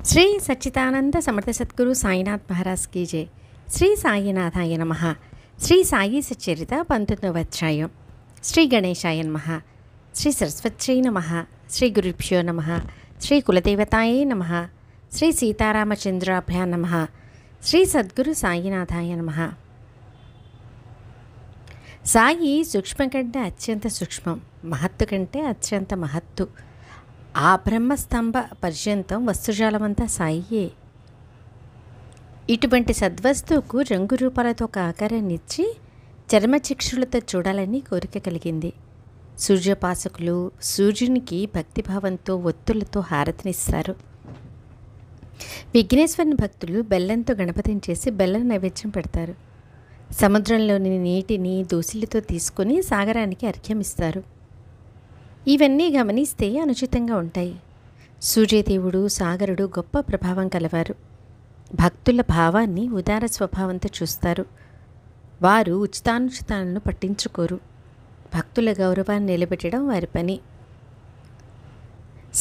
శ్రీ సచ్చిదానంద సమర్థ సద్గురు సాయినాథ్ మహారాజ్ కీ జై. శ్రీ సాయినాథాయ నమః. శ్రీ సాయి సచ్చరిత 19వ అధ్యాయం. శ్రీ గణేశాయ నమః. శ్రీ సరస్వత్యై నమః. శ్రీ గురుభ్యో నమః. శ్రీ కులదేవతాయే నమః. శ్రీ సీతారామచంద్రాభ్యాం నమః. శ్రీ సద్గురు సాయినాథాయ నమః. సాయి సూక్ష్మం కంటే అత్యంత సూక్ష్మం, మహత్తు కంటే అత్యంత మహత్తు. ఆ బ్రహ్మస్తంభ పర్యంతం వస్తుజాలమంతా సాయియే. ఇటువంటి సద్వస్తువుకు రంగు రూపాలతో ఒక ఆకారాన్నిచ్చి చర్మచక్షులతో చూడాలని కోరిక కలిగింది. సూర్యోపాసకులు సూర్యునికి భక్తిభావంతో ఒత్తులతో హారతినిస్తారు. విఘ్నేశ్వరుని భక్తులు బెల్లంతో గణపతిని చేసి బెల్లం నైవేద్యం పెడతారు. సముద్రంలోని నీటిని దోసిలితో తీసుకొని సాగరానికి అర్ఘ్యమిస్తారు. ఇవన్నీ గమనిస్తే అనుచితంగా ఉంటాయి. సూర్యదేవుడు సాగరుడు గొప్ప ప్రభావం కలవారు. భక్తుల భావాన్ని ఉదార స్వభావంతో చూస్తారు. వారు ఉచితానుచితాలను పట్టించుకోరు. భక్తుల గౌరవాన్ని నిలబెట్టడం వారి పని.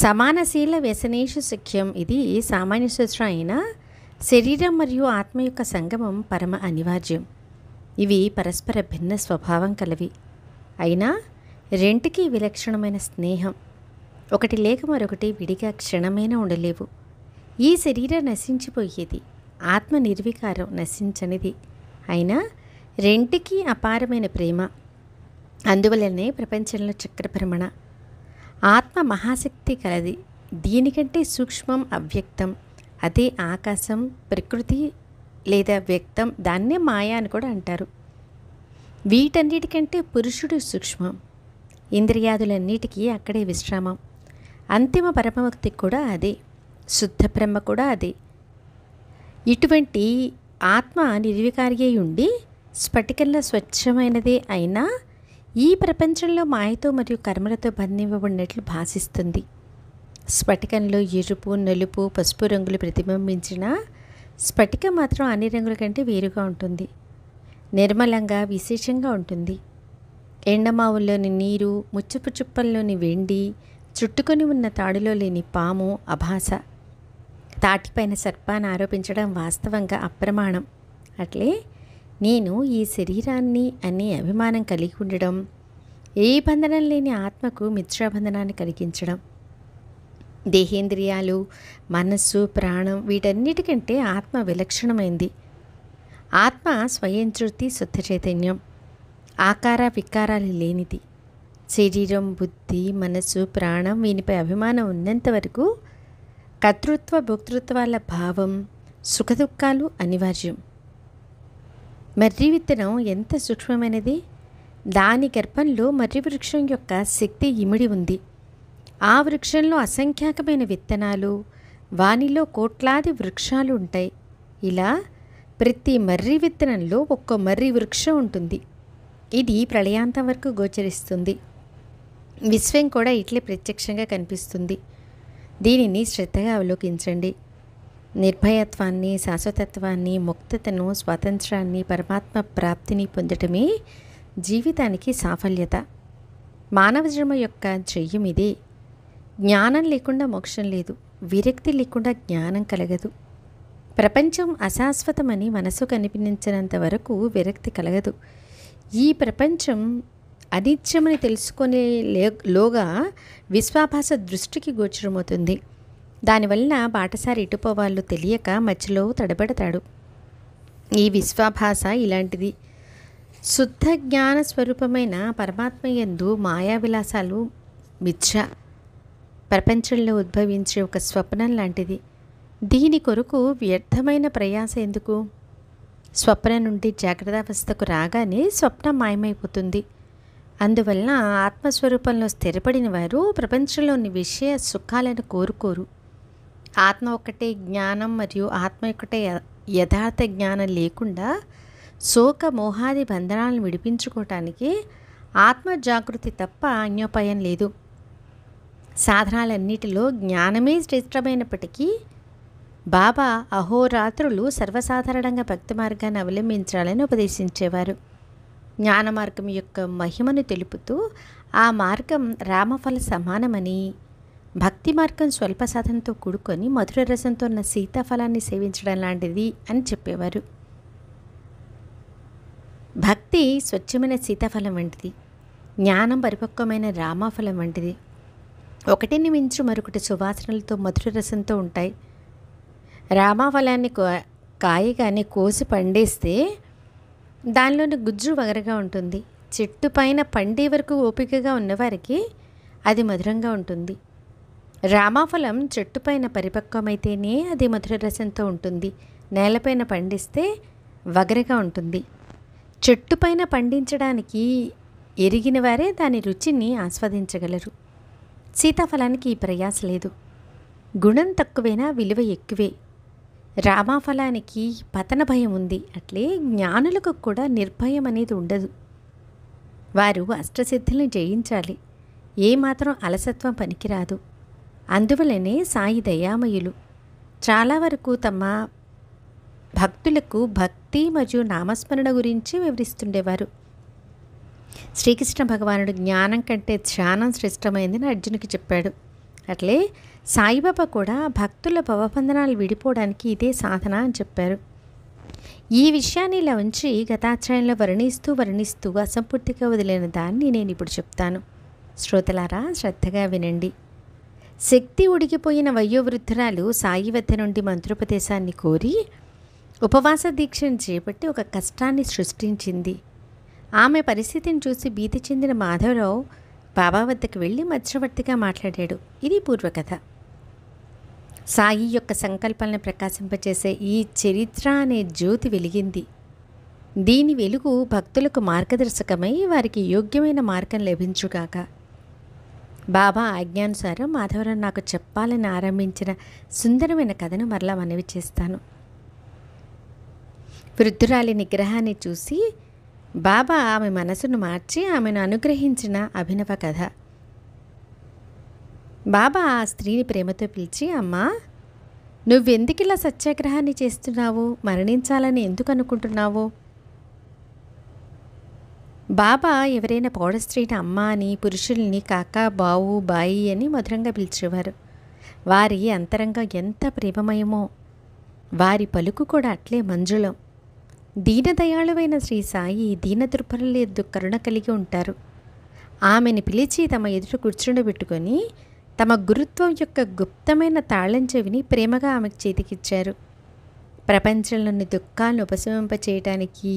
సమానశీల వ్యసనేషు సఖ్యం. ఇది సామాన్య సూత్రం అయినా శరీరం మరియు ఆత్మ యొక్క సంగమం పరమ అనివార్యం. ఇవి పరస్పర భిన్న స్వభావం కలవి. అయినా రెంటికి విలక్షణమైన స్నేహం. ఒకటి లేక మరొకటి విడిగా క్షణమైనా ఉండలేవు. ఈ శరీరం నశించిపోయేది, ఆత్మ నిర్వికారం నశించనిది. అయినా రెంటికి అపారమైన ప్రేమ. అందువలనే ప్రపంచంలో చక్రభ్రమణ. ఆత్మ మహాశక్తి కలది. దీనికంటే సూక్ష్మం అవ్యక్తం. అదే ఆకాశం, ప్రకృతి లేదా వ్యక్తం. దాన్నే మాయా అని కూడా అంటారు. వీటన్నిటికంటే పురుషుడు సూక్ష్మం. ఇంద్రియాదులన్నిటికీ అక్కడే విశ్రామం. అంతిమ పరమభక్తి కూడా అదే. శుద్ధ బ్రహ్మ కూడా అదే. ఇటువంటి ఆత్మ నిర్వికారి ఉండి స్ఫటికంలో స్వచ్ఛమైనదే అయినా ఈ ప్రపంచంలో మాయతో మరియు కర్మలతో బంధింపబడినట్లు భాషిస్తుంది. స్ఫటికంలో ఎరుపు, నలుపు, పసుపు రంగులు ప్రతిబింబించిన స్ఫటికం మాత్రం అన్ని రంగుల కంటే వేరుగా ఉంటుంది. నిర్మలంగా విశేషంగా ఉంటుంది. ఎండమావుల్లోని నీరు, ముచ్చపు చుప్పల్లోని వెండి, చుట్టుకొని ఉన్న తాడులో లేని పాము అభాస. తాటిపైన సర్పాన్ని ఆరోపించడం వాస్తవంగా అప్రమాణం. అట్లే నేను ఈ శరీరాన్ని అనే అభిమానం కలిగి ఉండడం ఏ బంధనం లేని ఆత్మకు మిథ్యాబంధనాన్ని కలిగించడం. దేహేంద్రియాలు, మనస్సు, ప్రాణం వీటన్నిటికంటే ఆత్మ విలక్షణమైంది. ఆత్మ స్వయంతృప్తి, శుద్ధ చైతన్యం, ఆకార వికారాలు లేనిది. శరీరం, బుద్ధి, మనస్సు, ప్రాణం వీనిపై అభిమానం ఉన్నంత వరకు కర్తృత్వ భోక్తృత్వాల భావం, సుఖదుఖాలు అనివార్యం. మర్రి విత్తనం ఎంత సూక్ష్మమైనది. దాని గర్భంలో మర్రి వృక్షం యొక్క శక్తి ఇమిడి ఉంది. ఆ వృక్షంలో అసంఖ్యాకమైన విత్తనాలు, వానిలో కోట్లాది వృక్షాలు ఉంటాయి. ఇలా ప్రతి మర్రి విత్తనంలో ఒక్క మర్రి వృక్షం ఉంటుంది. ఇది ప్రళయాంతం వరకు గోచరిస్తుంది. విశ్వం కూడా ఇట్లే ప్రత్యక్షంగా కనిపిస్తుంది. దీనిని శ్రద్ధగా అవలోకించండి. నిర్భయత్వాన్ని, శాశ్వతత్వాన్ని, ముక్తతను, స్వాతంత్రాన్ని, పరమాత్మ ప్రాప్తిని పొందటమే జీవితానికి సాఫల్యత. మానవ జన్మ యొక్క ధ్యేయం ఇదే. జ్ఞానం లేకుండా మోక్షం లేదు. విరక్తి లేకుండా జ్ఞానం కలగదు. ప్రపంచం అశాశ్వతమని మనసు కనిపించినంత వరకు విరక్తి కలగదు. ఈ ప్రపంచం అనిత్యమని తెలుసుకునే లోగా విశ్వాభాస దృష్టికి గోచరమవుతుంది. దానివల్ల బాటసారి ఇటుపోవాళ్ళు తెలియక మధ్యలో తడబడతాడు. ఈ విశ్వాభాస ఇలాంటిది. శుద్ధ జ్ఞాన స్వరూపమైన పరమాత్మ యందు మాయా విలాసాలు మిథ్య. ప్రపంచంలో ఉద్భవించే ఒక స్వప్నం లాంటిది. దీని కొరకు వ్యర్థమైన ప్రయాస ఎందుకు? స్వప్నం నుండి జాగ్రత్తావస్థకు రాగానే స్వప్నం మాయమైపోతుంది. అందువలన ఆత్మస్వరూపంలో స్థిరపడిన వారు ప్రపంచంలోని విషయ సుఖాలను కోరుకోరు. ఆత్మ ఒక్కటే జ్ఞానం మరియు ఆత్మ ఒక్కటే యథార్థ జ్ఞానం లేకుండా శోక మోహాది బంధనాలను విడిపించుకోవటానికి ఆత్మ జాగృతి తప్ప అన్యోపాయం లేదు. సాధనాలన్నిటిలో జ్ఞానమే శ్రేష్టమైనప్పటికీ బాబా అహోరాత్రులు సర్వసాధారణంగా భక్తి మార్గాన్ని అవలంబించాలని ఉపదేశించేవారు. జ్ఞాన మార్గం యొక్క మహిమను తెలుపుతూ ఆ మార్గం రామఫల సమానమని, భక్తి మార్గం స్వల్ప సాధనతో కూడుకొని మధుర రసంతో ఉన్న సీతాఫలాన్ని సేవించడం లాంటిది అని చెప్పేవారు. భక్తి స్వచ్ఛమైన సీతాఫలం వంటిది, జ్ఞానం పరిపక్వమైన రామాఫలం వంటిది. ఒకటిని మించు మరొకటి సువాసనలతో మధుర రసంతో ఉంటాయి. రామాఫలాన్ని కాయగానే కోసి పండేస్తే దానిలోని గుజ్జు వగరగా ఉంటుంది. చెట్టు పైన పండే వరకు ఓపికగా ఉన్నవారికి అది మధురంగా ఉంటుంది. రామాఫలం చెట్టు పైన పరిపక్వమైతేనే అది మధుర రసంతో ఉంటుంది. నేలపైన పండిస్తే వగరగా ఉంటుంది. చెట్టు పైన పండించడానికి ఎరిగిన వారే దాని రుచిని ఆస్వాదించగలరు. సీతాఫలానికి ఈ ప్రయాస లేదు. గుణం తక్కువైనా విలువ ఎక్కువే. రామాఫలానికి పతన భయం ఉంది. అట్లే జ్ఞానులకు కూడా నిర్భయం అనేది ఉండదు. వారు అష్టసిద్ధుల్ని జయించాలి. ఏమాత్రం అలసత్వం పనికిరాదు. అందువలనే సాయి దయామయులు చాలా వరకు తమ భక్తులకు భక్తి మరియు నామస్మరణ గురించి వివరిస్తుండేవారు. శ్రీకృష్ణ భగవానుడు జ్ఞానం కంటే ధ్యానం శ్రేష్టమైందని అర్జునుకి చెప్పాడు. అట్లే సాయిబాబా కూడా భక్తుల భవబంధనాలు విడిపోవడానికి ఇదే సాధన అని చెప్పారు. ఈ విషయాన్ని ఇలా ఉంచి గతాధ్యాయంలో వర్ణిస్తూ అసంపూర్తిగా వదిలేని దాన్ని నేను ఇప్పుడు చెప్తాను. శ్రోతలారా, శ్రద్ధగా వినండి. శక్తి ఉడికిపోయిన వయోవృద్ధురాలు సాయి వద్ద నుండి మంత్రోపదేశాన్ని కోరి ఉపవాస దీక్షను చేపట్టి ఒక కష్టాన్ని సృష్టించింది. ఆమె పరిస్థితిని చూసి భీతి చెందిన మాధవరావు బాబా వద్దకు వెళ్ళి మధ్యవర్తిగా మాట్లాడాడు. ఇది పూర్వకథ. సాయి యొక్క సంకల్పాలను ప్రకాశింపచేసే ఈ చరిత్ర అనే జ్యోతి వెలిగింది. దీని వెలుగు భక్తులకు మార్గదర్శకమై వారికి యోగ్యమైన మార్గం లభించుగాక. బాబా ఆజ్ఞానుసారం మాధవరావు నాకు చెప్పాలని ఆరంభించిన సుందరమైన కథను మరలా మనవి చేస్తాను. వృద్ధురాలి నిగ్రహాన్ని చూసి బాబా ఆమె మనసును మార్చి ఆమెను అనుగ్రహించిన అభినవ కథ. బాబా ఆ స్త్రీని ప్రేమతో పిలిచి, అమ్మా, నువ్వెందుకిలా సత్యాగ్రహాన్ని చేస్తున్నావు? మరణించాలని ఎందుకు అనుకుంటున్నావు? బాబా ఎవరైనా పౌడ స్త్రీని అమ్మ అని, పురుషుల్ని కాకా, బావు, బాయి అని మధురంగా పిలిచేవారు. వారి అంతరంగం ఎంత ప్రేమమయమో, వారి పలుకు కూడా అట్లే మంజుళం. దీనదయాళువైన శ్రీ సాయి దీనదుర్భరుల ఎద్దు కరుణ కలిగి ఉంటారు. ఆమెను పిలిచి తమ ఎదుట కూర్చుండబెట్టుకొని తమ గురుత్వం యొక్క గుప్తమైన తాళం చెవిని ప్రేమగా ఆమెకు చేతికిచ్చారు. ప్రపంచంలోని దుఃఖాలను ఉపశమింపచేయటానికి,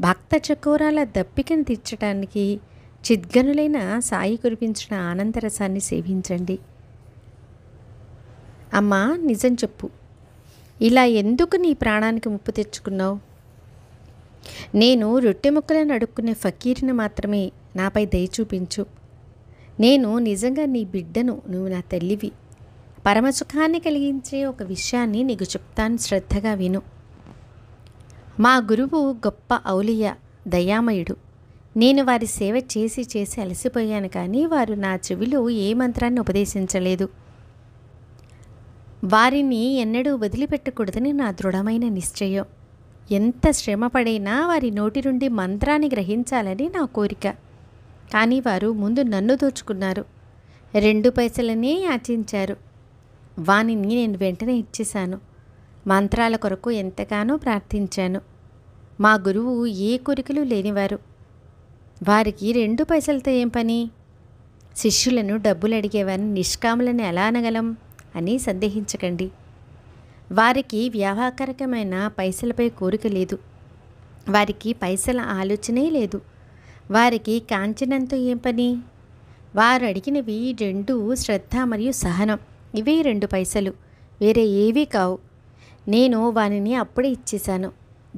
భక్త చకోరాల దప్పికను తీర్చడానికి చిద్గనులైన సాయి కురిపించిన ఆనందరసాన్ని సేవించండి. అమ్మా, నిజం చెప్పు, ఇలా ఎందుకు నీ ప్రాణానికి ముప్పు తెచ్చుకున్నావు? నేను రొట్టె ముక్కలను అడుక్కునే ఫకీర్ని మాత్రమే, నాపై దయ చూపించు. నేను నిజంగా నీ బిడ్డను, నువ్వు నా తల్లివి. పరమసుఖాన్ని కలిగించే ఒక విషయాన్ని నీకు చెప్తాను, శ్రద్ధగా విను. మా గురువు గొప్ప ఔలియా, దయామయుడు. నేను వారి సేవ చేసి చేసి అలసిపోయాను, కానీ వారు నా చెవిలో ఏ మంత్రాన్ని ఉపదేశించలేదు. వారిని ఎన్నడూ వదిలిపెట్టకూడదని నా దృఢమైన నిశ్చయం. ఎంత శ్రమపడైనా వారి నోటి నుండి మంత్రాన్ని గ్రహించాలని నా కోరిక. కానీ వారు ముందు నన్ను దోచుకున్నారు. 2 పైసలనే యాచించారు. వానిని నేను వెంటనే ఇచ్చేశాను. మంత్రాల కొరకు ఎంతగానో ప్రార్థించాను. మా గురువు ఏ కోరికలు లేనివారు. వారికి 2 పైసలతో ఏం పని? శిష్యులను డబ్బులు అడిగేవారిని నిష్కాములని ఎలా అనగలం అని సందేహించకండి. వారికి వ్యాపారకమైన పైసలపై కోరిక లేదు. వారికి పైసల ఆలోచనే లేదు. వారికి కాంచనంతో ఏం పని? వారు అడిగినవి 2 శ్రద్ధ మరియు సహనం. ఇవే 2 పైసలు, వేరే ఏవీ కావు. నేను వానిని అప్పుడే ఇచ్చేశాను.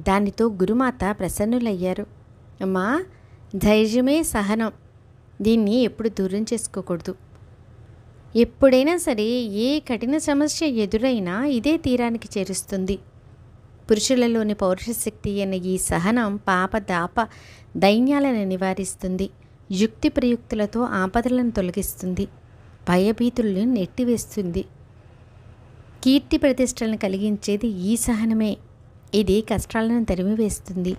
దానితో గురుమాత ప్రసన్నులయ్యారు. అమ్మా, ధైర్యమే సహనం. దీన్ని ఎప్పుడు దూరం చేసుకోకూడదు. ఎప్పుడైనా సరే ఏ కఠిన సమస్య ఎదురైనా ఇదే తీరానికి చేరుస్తుంది. పురుషులలోని పౌరుషశక్తి అనే ఈ సహనం పాప దాప దైన్యాలను నివారిస్తుంది. యుక్తి ప్రయుక్తులతో ఆపదలను తొలగిస్తుంది. భయభీతులను నెట్టివేస్తుంది. కీర్తి ప్రతిష్టలను కలిగించేది ఈ సహనమే. ఇది కష్టాలను తరిమివేస్తుంది.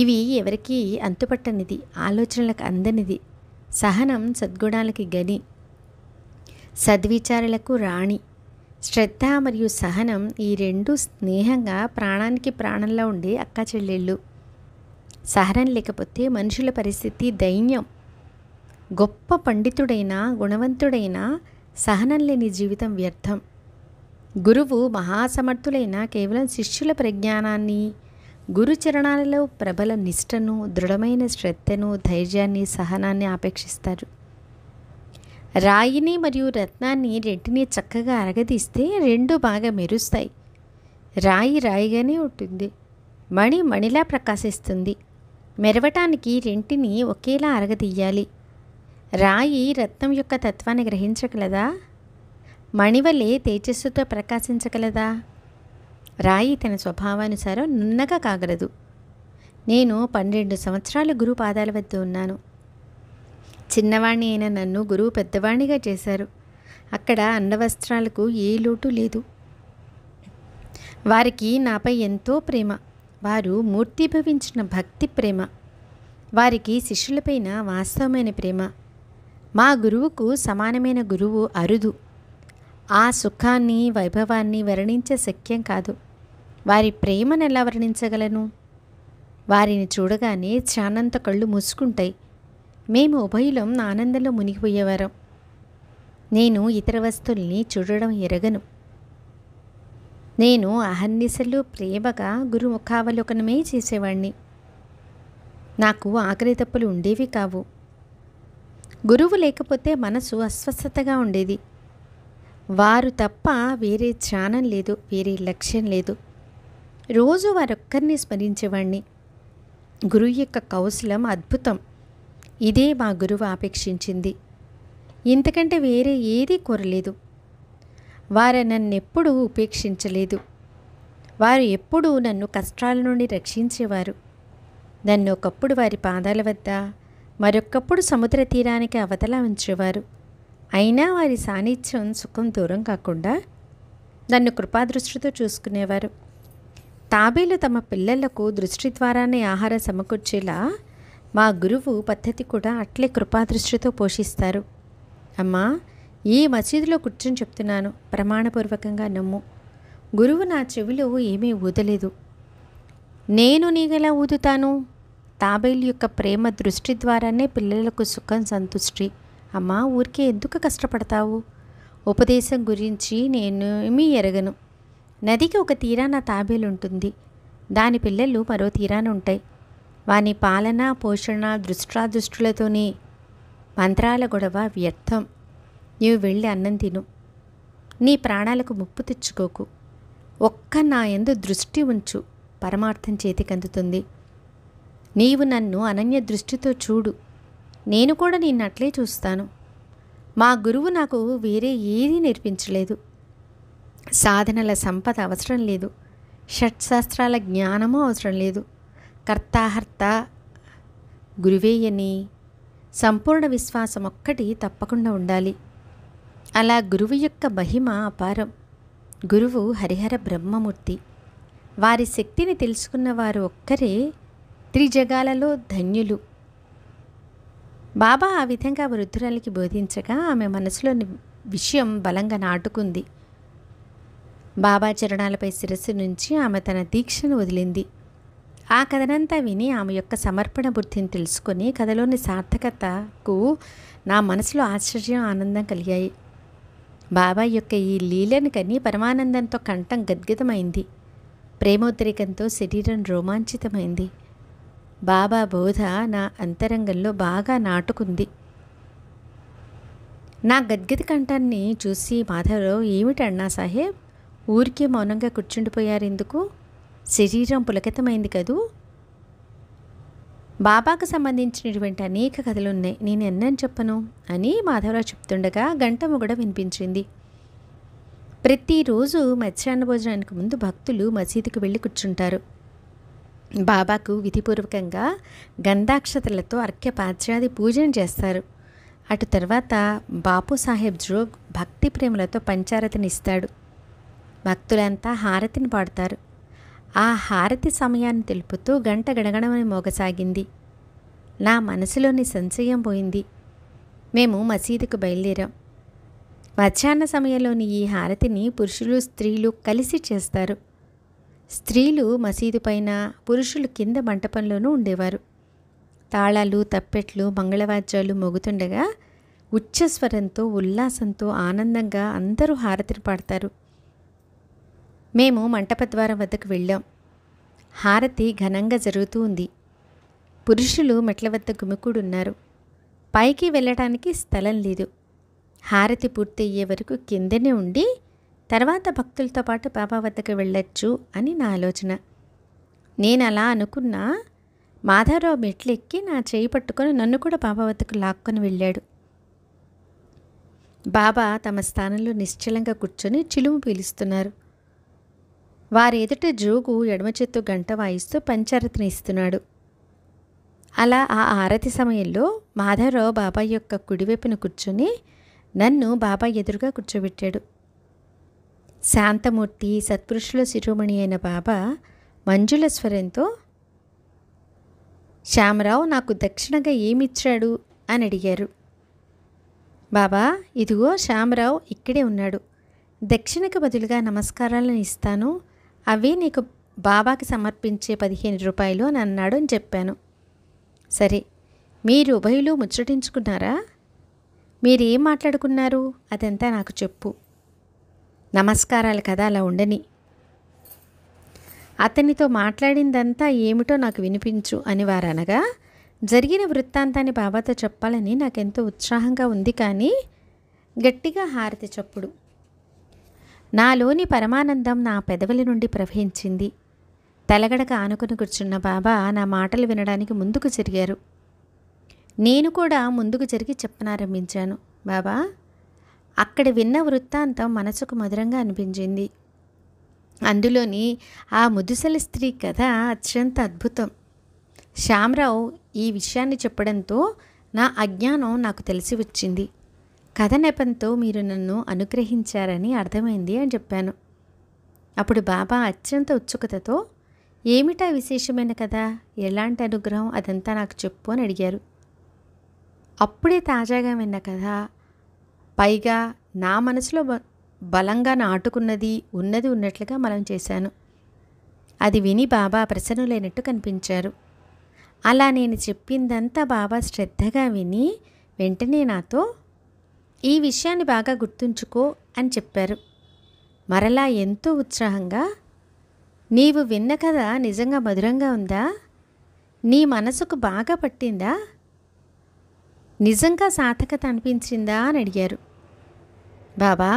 ఇవి ఎవరికీ అంతుపట్టనిది, ఆలోచనలకు అందనిది. సహనం సద్గుణాలకి గని. సద్విచారులకు రాణి. శ్రద్ధ మరియు సహనం ఈ రెండు స్నేహంగా ప్రాణానికి ప్రాణంలో ఉండే అక్క చెల్లెళ్ళు. సహనం లేకపోతే మనుషుల పరిస్థితి దైన్యం. గొప్ప పండితుడైన గుణవంతుడైన సహనం లేని జీవితం వ్యర్థం. గురువు మహాసమర్థులైన కేవలం శిష్యుల ప్రజ్ఞానాన్ని, గురుచరణాలలో ప్రబల నిష్టను, దృఢమైన శ్రద్ధను, ధైర్యాన్ని, సహనాన్ని ఆపేక్షిస్తారు. రాయిని మరియు రత్నాన్ని రెంటిని చక్కగా అరగదీస్తే రెండు బాగా మెరుస్తాయి. రాయి రాయిగానే ఉంటుంది, మణి మణిలా ప్రకాశిస్తుంది. మెరవటానికి రెంటిని ఒకేలా అరగదీయాలి. రాయి రత్నం యొక్క తత్వాన్ని గ్రహించగలదా? మణివలే తేజస్సుతో ప్రకాశించగలదా? రాయి తన స్వభావానుసారం నున్నగా కాగలదు. నేను 12 సంవత్సరాలు గురువు పాదాల వద్ద ఉన్నాను. చిన్నవాణ్ణి అయిన నన్ను గురువు పెద్దవాణ్ణిగా చేశారు. అక్కడ అండవస్త్రాలకు ఏ లోటు లేదు. వారికి నాపై ఎంతో ప్రేమ. వారు మూర్తిభవించిన భక్తి ప్రేమ. వారికి శిష్యులపైన వాస్తవమైన ప్రేమ. మా గురువుకు సమానమైన గురువు అరుదు. ఆ సుఖాన్ని, వైభవాన్ని వర్ణించే శక్యం కాదు. వారి ప్రేమను ఎలా వర్ణించగలను? వారిని చూడగానే చానంత కళ్ళు మూసుకుంటాయి. మేము ఉభయులం ఆనందంలో మునిగిపోయేవారం. నేను ఇతర వస్తువుల్ని చూడడం ఎరగను. నేను అహర్నిశలు ప్రేమగా గురుముఖావలోకనమే చేసేవాణ్ణి. నాకు ఆకలి తప్పులు ఉండేవి కావు. గురువు లేకపోతే మనసు అస్వస్థతగా ఉండేది. వారు తప్ప వేరే ధ్యానం లేదు, వేరే లక్ష్యం లేదు. రోజు వారొక్కరిని స్మరించేవాణ్ణి. గురువు యొక్క కౌశలం అద్భుతం. ఇదే మా గురువు ఆపేక్షించింది. ఇంతకంటే వేరే ఏదీ కోరలేదు. వారు నన్నెప్పుడూ ఉపేక్షించలేదు. వారు ఎప్పుడూ నన్ను కష్టాల నుండి రక్షించేవారు. నన్ను ఒకప్పుడు వారి పాదాల వద్ద, మరొకప్పుడు సముద్ర తీరానికి అవతల ఉంచేవారు. అయినా వారి సాన్నిధ్యం సుఖం దూరం కాకుండా నన్ను కృపాదృష్టితో చూసుకునేవారు. తాబేలు తమ పిల్లలకు దృష్టి ద్వారానే ఆహారం సమకూర్చేలా మా గురువు పద్ధతి కూడా అట్లే కృపాదృష్టితో పోషిస్తారు. అమ్మా, ఈ మసీదులో కూర్చొని చెప్తున్నాను, ప్రమాణపూర్వకంగా నమ్ము. గురువు నా చెవిలో ఏమీ ఊదలేదు. నేను నీగెలా ఊదుతాను? తాబేలు యొక్క ప్రేమ దృష్టి ద్వారానే పిల్లలకు సుఖం, సంతుష్టి. అమ్మా, ఊరికే ఎందుకు కష్టపడతావు? ఉపదేశం గురించి నేను ఏమీ ఎరగను. నదికి ఒక తీరాన తాబేలు ఉంటుంది. దాని పిల్లలు మరో తీరాన ఉంటాయి. వాని పాలన, పోషణ, దృష్టాదృష్టులతోనే. మంత్రాల గొడవ వ్యర్థం. నీవు వెళ్ళి అన్నం తిను. నీ ప్రాణాలకు ముప్పు తెచ్చుకోకు. ఒక్క నా యందు దృష్టి ఉంచు, పరమార్థం చేతికందుతుంది. నీవు నన్ను అనన్య దృష్టితో చూడు, నేను కూడా నిన్నట్లే చూస్తాను. మా గురువు నాకు వేరే ఏదీ నేర్పించలేదు. సాధనల సంపద అవసరం లేదు. షట్శాస్త్రాల జ్ఞానము అవసరం లేదు. కర్తాహర్త గురువేయని సంపూర్ణ విశ్వాసం ఒక్కటి తప్పకుండా ఉండాలి. అలా గురువు యొక్క మహిమ అపారం. గురువు హరిహర బ్రహ్మమూర్తి. వారి శక్తిని తెలుసుకున్న వారు ఒక్కరే త్రిజగాలలో ధన్యులు. బాబా ఆ విధంగా వృద్ధురాలికి బోధించగా ఆమె మనసులోని విషయం బలంగా నాటుకుంది. బాబా చరణాలపై శిరస్సు నుంచి ఆమె తన దీక్షను వదిలింది. ఆ కథనంతా విని ఆమె యొక్క సమర్పణ బుద్ధిని తెలుసుకొని కథలోని సార్థకతకు నా మనసులో ఆశ్చర్యం, ఆనందం కలిగాయి. బాబా యొక్క ఈ లీలను కని పరమానందంతో కంఠం గద్గదమైంది. ప్రేమోద్రేకంతో శరీరం రోమాంచితమైంది. బాబా బోధ నా అంతరంగంలో బాగా నాటుకుంది. నా గద్గద కంఠాన్ని చూసి మాధవరావు, ఏమిటన్నా సాహెబ్, ఊరికే మౌనంగా కూర్చుండిపోయారెందుకు? శరీరం పులకితమైంది కదూ. బాబాకు సంబంధించినటువంటి అనేక కథలున్నాయి, నేను ఎన్నని చెప్పను అని మాధవరావు చెప్తుండగా గంట మొగడ వినిపించింది. ప్రతిరోజు మధ్యాహ్న భోజనానికి ముందు భక్తులు మసీదుకు వెళ్ళి కూర్చుంటారు. బాబాకు విధిపూర్వకంగా గంధాక్షతలతో అర్ఘ్యపాద్యాది పూజన చేస్తారు. అటు తర్వాత బాపు సాహెబ్ జోగ్ భక్తి ప్రేమలతో పంచారతిని ఇస్తాడు. భక్తులంతా హారతిని పాడతారు. ఆ హారతి సమయాన్ని తెలుపుతూ గంట గడగడమని మోగసాగింది. నా మనసులోని సంశయం పోయింది. మేము మసీదుకు బయలుదేరాం. మధ్యాహ్న సమయంలోని ఈ హారతిని పురుషులు స్త్రీలు కలిసి చేస్తారు. స్త్రీలు మసీదు పైన, పురుషులు కింద మంటపంలోనూ ఉండేవారు. తాళాలు, తప్పెట్లు, మంగళవాద్యాలు మోగుతుండగా ఉచ్చస్వరంతో, ఉల్లాసంతో, ఆనందంగా అందరూ హారతిని పాడతారు. మేము మంటపద్వారం వద్దకు వెళ్ళాం. హారతి ఘనంగా జరుగుతూ ఉంది. పురుషులు మెట్ల వద్ద గుమికూడున్నారు. పైకి వెళ్ళడానికి స్థలం లేదు. హారతి పూర్తయ్యే వరకు కిందనే ఉండి తర్వాత భక్తులతో పాటు బాబా వద్దకు వెళ్ళొచ్చు అని నా ఆలోచన. నేను అలా అనుకున్నా. మాధవరావు మెట్లు ఎక్కి నా చేయి పట్టుకొని నన్ను కూడా బాబా వద్దకు లాక్కొని వెళ్ళాడు. బాబా తమ స్థానంలో నిశ్చలంగా కూర్చొని చిలుము పీలుస్తున్నారు. వారి ఎదుట జోగు ఎడమ చేత్తో గంట వాయిస్తూ పంచారతిని ఇస్తున్నాడు. అలా ఆ ఆరతి సమయంలో మాధవరావు బాబా యొక్క కుడివైపున కూర్చొని నన్ను బాబా ఎదురుగా కూర్చోబెట్టాడు. శాంతమూర్తి, సత్పురుషుల శిరోమణి అయిన బాబా మంజుల స్వరంతో, శ్యామరావు నాకు దక్షిణగా ఏమిచ్చాడు అని అడిగారు. బాబా, ఇదిగో శ్యామరావు ఇక్కడే ఉన్నాడు. దక్షిణకు బదులుగా నమస్కారాలను ఇస్తాను. అవే నీకు బాబాకి సమర్పించే 15 రూపాయలు అని అన్నాడు అని చెప్పాను. సరే, మీరు ఉభయులు ముచ్చటించుకున్నారా? మీరేం మాట్లాడుకున్నారు? అదంతా నాకు చెప్పు. నమస్కారాలు కదా, అలా ఉండని. అతనితో మాట్లాడిందంతా ఏమిటో నాకు వినిపించు అని వారనగా జరిగిన వృత్తాంతాన్ని బాబాతో చెప్పాలని నాకెంతో ఉత్సాహంగా ఉంది. కానీ గట్టిగా హారతి చప్పుడు. నాలోని పరమానందం నా పెదవుల నుండి ప్రవహించింది. తలగడక ఆనుకుని కూర్చున్న బాబా నా మాటలు వినడానికి ముందుకు జరిగారు. నేను కూడా ముందుకు జరిగి చెప్పనారంభించాను. బాబా, అక్కడ విన్న వృత్తాంతం మనసుకు మధురంగా అనిపించింది. అందులోని ఆ ముదుసలి స్త్రీ కథ అత్యంత అద్భుతం. శ్యామరావు ఈ విషయాన్ని చెప్పడంతో నా అజ్ఞానం నాకు తెలిసి వచ్చింది. కథ నెపంతో మీరు నన్ను అనుగ్రహించారని అర్థమైంది అని చెప్పాను. అప్పుడు బాబా అత్యంత ఉత్సుకతతో, ఏమిటా విశేషమైన కథ, ఎలాంటి అనుగ్రహం, అదంతా నాకు చెప్పు అని అడిగారు. అప్పుడే తాజాగా విన్న కథ, పైగా నా మనసులో బలంగా నాటుకున్నది, ఉన్నది ఉన్నట్లుగా మనం చేశాను. అది విని బాబా ప్రసన్నులైనట్టు కనిపించారు. అలా నేను చెప్పిందంతా బాబా శ్రద్ధగా విని వెంటనే నాతో, ఈ విషయాన్ని బాగా గుర్తుంచుకో అని చెప్పారు. మరలా ఎంతో ఉత్సాహంగా, నీవు విన్న కథ నిజంగా మధురంగా ఉందా? నీ మనసుకు బాగా పట్టిందా? నిజంగా సార్థకత అనిపించిందా అని అడిగారు. బాబా,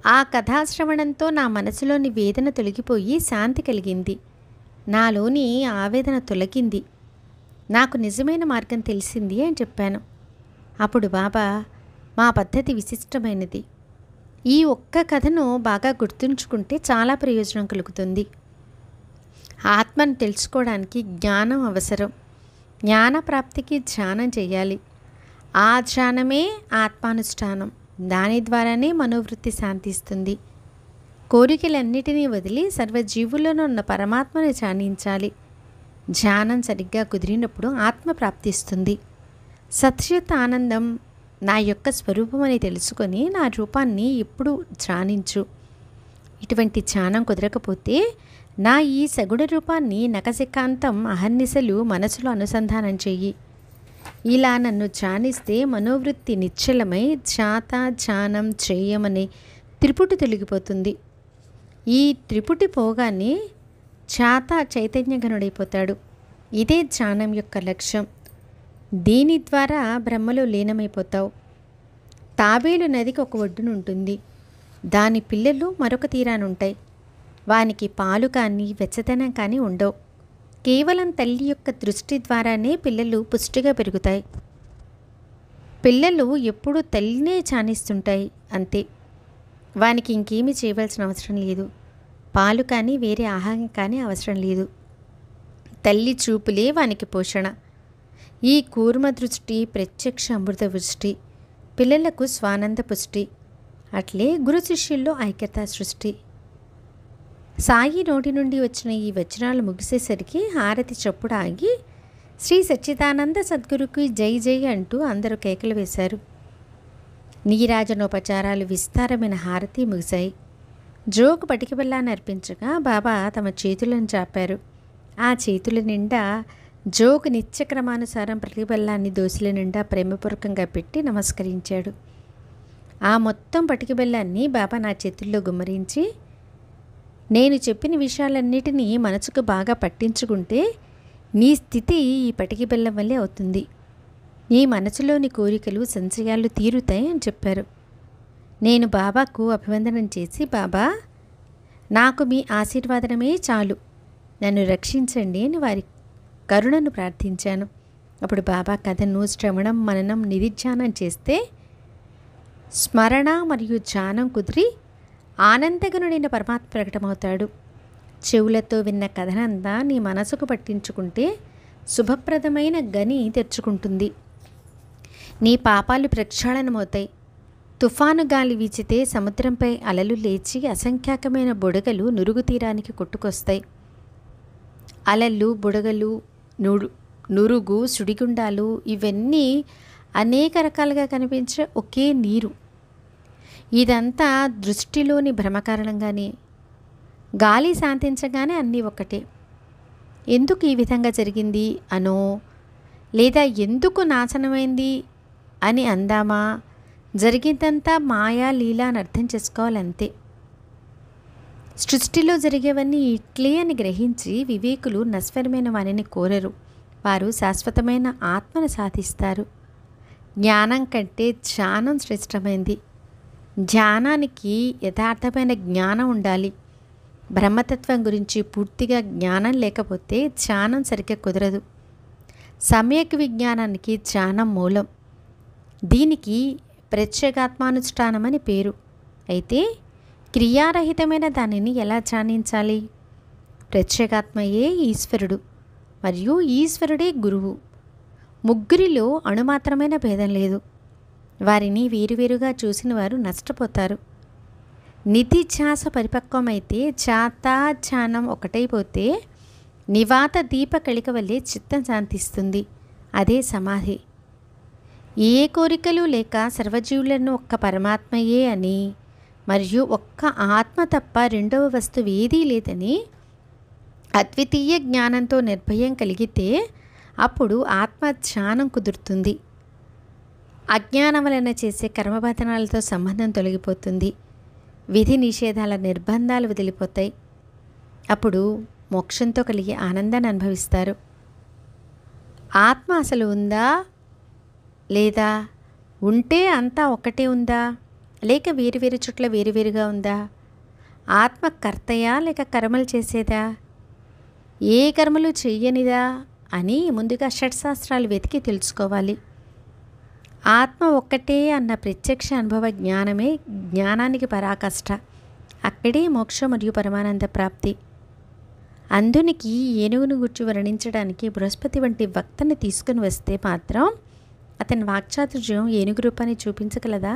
ఆ కథాశ్రవణంతో నా మనసులోని వేదన తొలగిపోయి శాంతి కలిగింది. నాలోని ఆవేదన తొలగింది. నాకు నిజమైన మార్గం తెలిసింది అని చెప్పాను. అప్పుడు బాబా, మా పద్ధతి విశిష్టమైనది. ఈ ఒక్క కథను బాగా గుర్తుంచుకుంటే చాలా ప్రయోజనం కలుగుతుంది. ఆత్మను తెలుసుకోవడానికి జ్ఞానం అవసరం. జ్ఞాన ప్రాప్తికి ధ్యానం చేయాలి. ఆ ధ్యానమే ఆత్మానుష్ఠానం. దాని ద్వారానే మనోవృత్తి శాంతిస్తుంది. కోరికలన్నిటినీ వదిలి సర్వజీవులను ఉన్న పరమాత్మని ధ్యానించాలి. ధ్యానం సరిగ్గా కుదిరినప్పుడు ఆత్మ ప్రాప్తిస్తుంది. సత్యత ఆనందం నా యొక్క స్వరూపమని తెలుసుకొని నా రూపాన్ని ఎప్పుడు ధ్యానించు. ఇటువంటి ధ్యానం కుదరకపోతే నా ఈ సగుణ రూపాన్ని నకశికాంతం అహర్నిశలు మనసులో అనుసంధానం చెయ్యి. ఇలా నన్ను ధ్యానిస్తే మనోవృత్తి నిశ్చలమై ధ్యాత ధ్యానం చేయమనే త్రిపుటి తొలగిపోతుంది. ఈ త్రిపుటి పోగానే ధ్యాత చైతన్యఘనుడైపోతాడు. ఇదే ధ్యానం యొక్క లక్ష్యం. దీని ద్వారా బ్రహ్మలో లీనమైపోతావు. తాబేలు నదికి ఒక ఒడ్డునుంటుంది. దాని పిల్లలు మరొక తీరానుంటాయి. వానికి పాలు కానీ వెచ్చదనం కానీ ఉండవు. కేవలం తల్లి యొక్క దృష్టి ద్వారానే పిల్లలు పుష్టిగా పెరుగుతాయి. పిల్లలు ఎప్పుడూ తల్లినే ధ్యానిస్తుంటాయి, అంతే. వానికి ఇంకేమీ చేయవలసిన అవసరం లేదు. పాలు కానీ వేరే ఆహారం కానీ అవసరం లేదు. తల్లి చూపులే వానికి పోషణ. ఈ కూర్మ దృష్టి ప్రత్యక్ష అమృత దృష్టి, పిల్లలకు స్వానంద పుష్టి. అట్లే గురు శిష్యుల్లో ఐక్యతా సృష్టి. సాయి నోటి నుండి వచ్చిన ఈ వచనాలు ముగిసేసరికి హారతి చప్పుడు ఆగి శ్రీ సచ్చిదానంద సద్గురుకి జై జై అంటూ అందరూ కేకలు వేశారు. నీరాజనోపచారాలు, విస్తారమైన హారతి ముగిశాయి. జోకు పటిక బెల్లాన్ని అర్పించగా బాబా తమ చేతులను చాపారు. ఆ చేతుల నిండా జోకు నిత్యక్రమానుసారం ప్రతి బెల్లాన్ని దోశల నిండా ప్రేమపూర్వకంగా పెట్టి నమస్కరించాడు. ఆ మొత్తం పటిక బెల్లాన్ని బాబా నా చేతుల్లో గుమ్మరించి, నేను చెప్పిన విషయాలన్నిటినీ మనసుకు బాగా పట్టించుకుంటే నీ స్థితి ఈ పటిక బెల్లం వల్లే అవుతుంది. నీ మనసులోని కోరికలు, సంశయాలు తీరుతాయి అని చెప్పారు. నేను బాబాకు అభివందనం చేసి, బాబా నాకు మీ ఆశీర్వాదనమే చాలు, నన్ను రక్షించండి అని వారి కరుణను ప్రార్థించాను. అప్పుడు బాబా కథను శ్రవణం, మననం, నిధిధ్యానం చేస్తే స్మరణ మరియు ధ్యానం కుదిరి ఆనందగనుడైన పరమాత్మ ప్రకటమవుతాడు. చెవులతో విన్న కథనంతా నీ మనసుకు పట్టించుకుంటే శుభప్రదమైన గని తెరుచుకుంటుంది. నీ పాపాలు ప్రక్షాళనమవుతాయి. తుఫాను గాలి వీచితే సముద్రంపై అలలు లేచి అసంఖ్యాకమైన బుడగలు నురుగు తీరానికి కొట్టుకొస్తాయి. అలలు, బుడగలు, నురుగు, సుడిగుండాలు ఇవన్నీ అనేక రకాలుగా కనిపించే ఒకే నీరు. ఇదంతా దృష్టిలోని భ్రమ కారణంగానే. గాలి శాంతించగానే అన్నీ ఒక్కటే. ఎందుకు ఈ విధంగా జరిగింది అనో, లేదా ఎందుకు నాశనమైంది అని అందామా, జరిగిందంతా మాయా లీల అని అర్థం చేసుకోవాలంతే. సృష్టిలో జరిగేవన్నీ ఇట్లే అని గ్రహించి వివేకులు నశ్వరమైన వానిని కోరరు. వారు శాశ్వతమైన ఆత్మను సాధిస్తారు. జ్ఞానం కంటే ధ్యానం శ్రేష్టమైంది. ధ్యానానికి యథార్థమైన జ్ఞానం ఉండాలి. బ్రహ్మతత్వం గురించి పూర్తిగా జ్ఞానం లేకపోతే ధ్యానం సరిగ్గా కుదరదు. సమ్యక్ విజ్ఞానానికి ధ్యానం మూలం. దీనికి ప్రత్యేగాత్మానుష్ఠానమని పేరు. అయితే క్రియారహితమైన దానిని ఎలా ధ్యానించాలి? ప్రత్యేగాత్మయే ఈశ్వరుడు మరియు ఈశ్వరుడే గురువు. ముగ్గురిలో అణుమాత్రమైన భేదం లేదు. వారిని వేరువేరుగా చూసిన వారు నష్టపోతారు. నిధిధ్యాస పరిపక్వమైతే ధ్యానం ఒకటైపోతే నివాత దీప కళిక వల్లే చిత్తం శాంతిస్తుంది. అదే సమాధి. ఏ కోరికలు లేక సర్వజీవులను ఒక్క పరమాత్మయే అని మరియు ఒక్క ఆత్మ తప్ప రెండవ వస్తువు ఏదీ లేదని అద్వితీయ జ్ఞానంతో నిర్భయం కలిగితే అప్పుడు ఆత్మ ధ్యానం కుదురుతుంది. అజ్ఞానం వలన చేసే కర్మబంధనాలతో సంబంధం తొలగిపోతుంది. విధి నిషేధాల నిర్బంధాలు వదిలిపోతాయి. అప్పుడు మోక్షంతో కలిగే ఆనందాన్ని అనుభవిస్తారు. ఆత్మ అసలు ఉందా లేదా? ఉంటే అంతా ఒక్కటే ఉందా లేక వేరువేరు చోట్ల వేరువేరుగా ఉందా? ఆత్మ కర్తయా లేక కర్మలు చేసేదా? ఏ కర్మలు చెయ్యనిదా అని ముందుగా షట్శాస్త్రాలు వెతికి తెలుసుకోవాలి. ఆత్మ ఒక్కటే అన్న ప్రత్యక్ష అనుభవ జ్ఞానమే జ్ఞానానికి పరాకాష్ట. అక్కడే మోక్షం మరియు పరమానంద ప్రాప్తి. అంధునికి ఏనుగును గుర్చి వర్ణించడానికి బృహస్పతి వంటి వక్తని తీసుకుని వస్తే మాత్రం అతని వాక్చాతుర్యం ఏనుగు రూపాన్ని చూపించగలదా?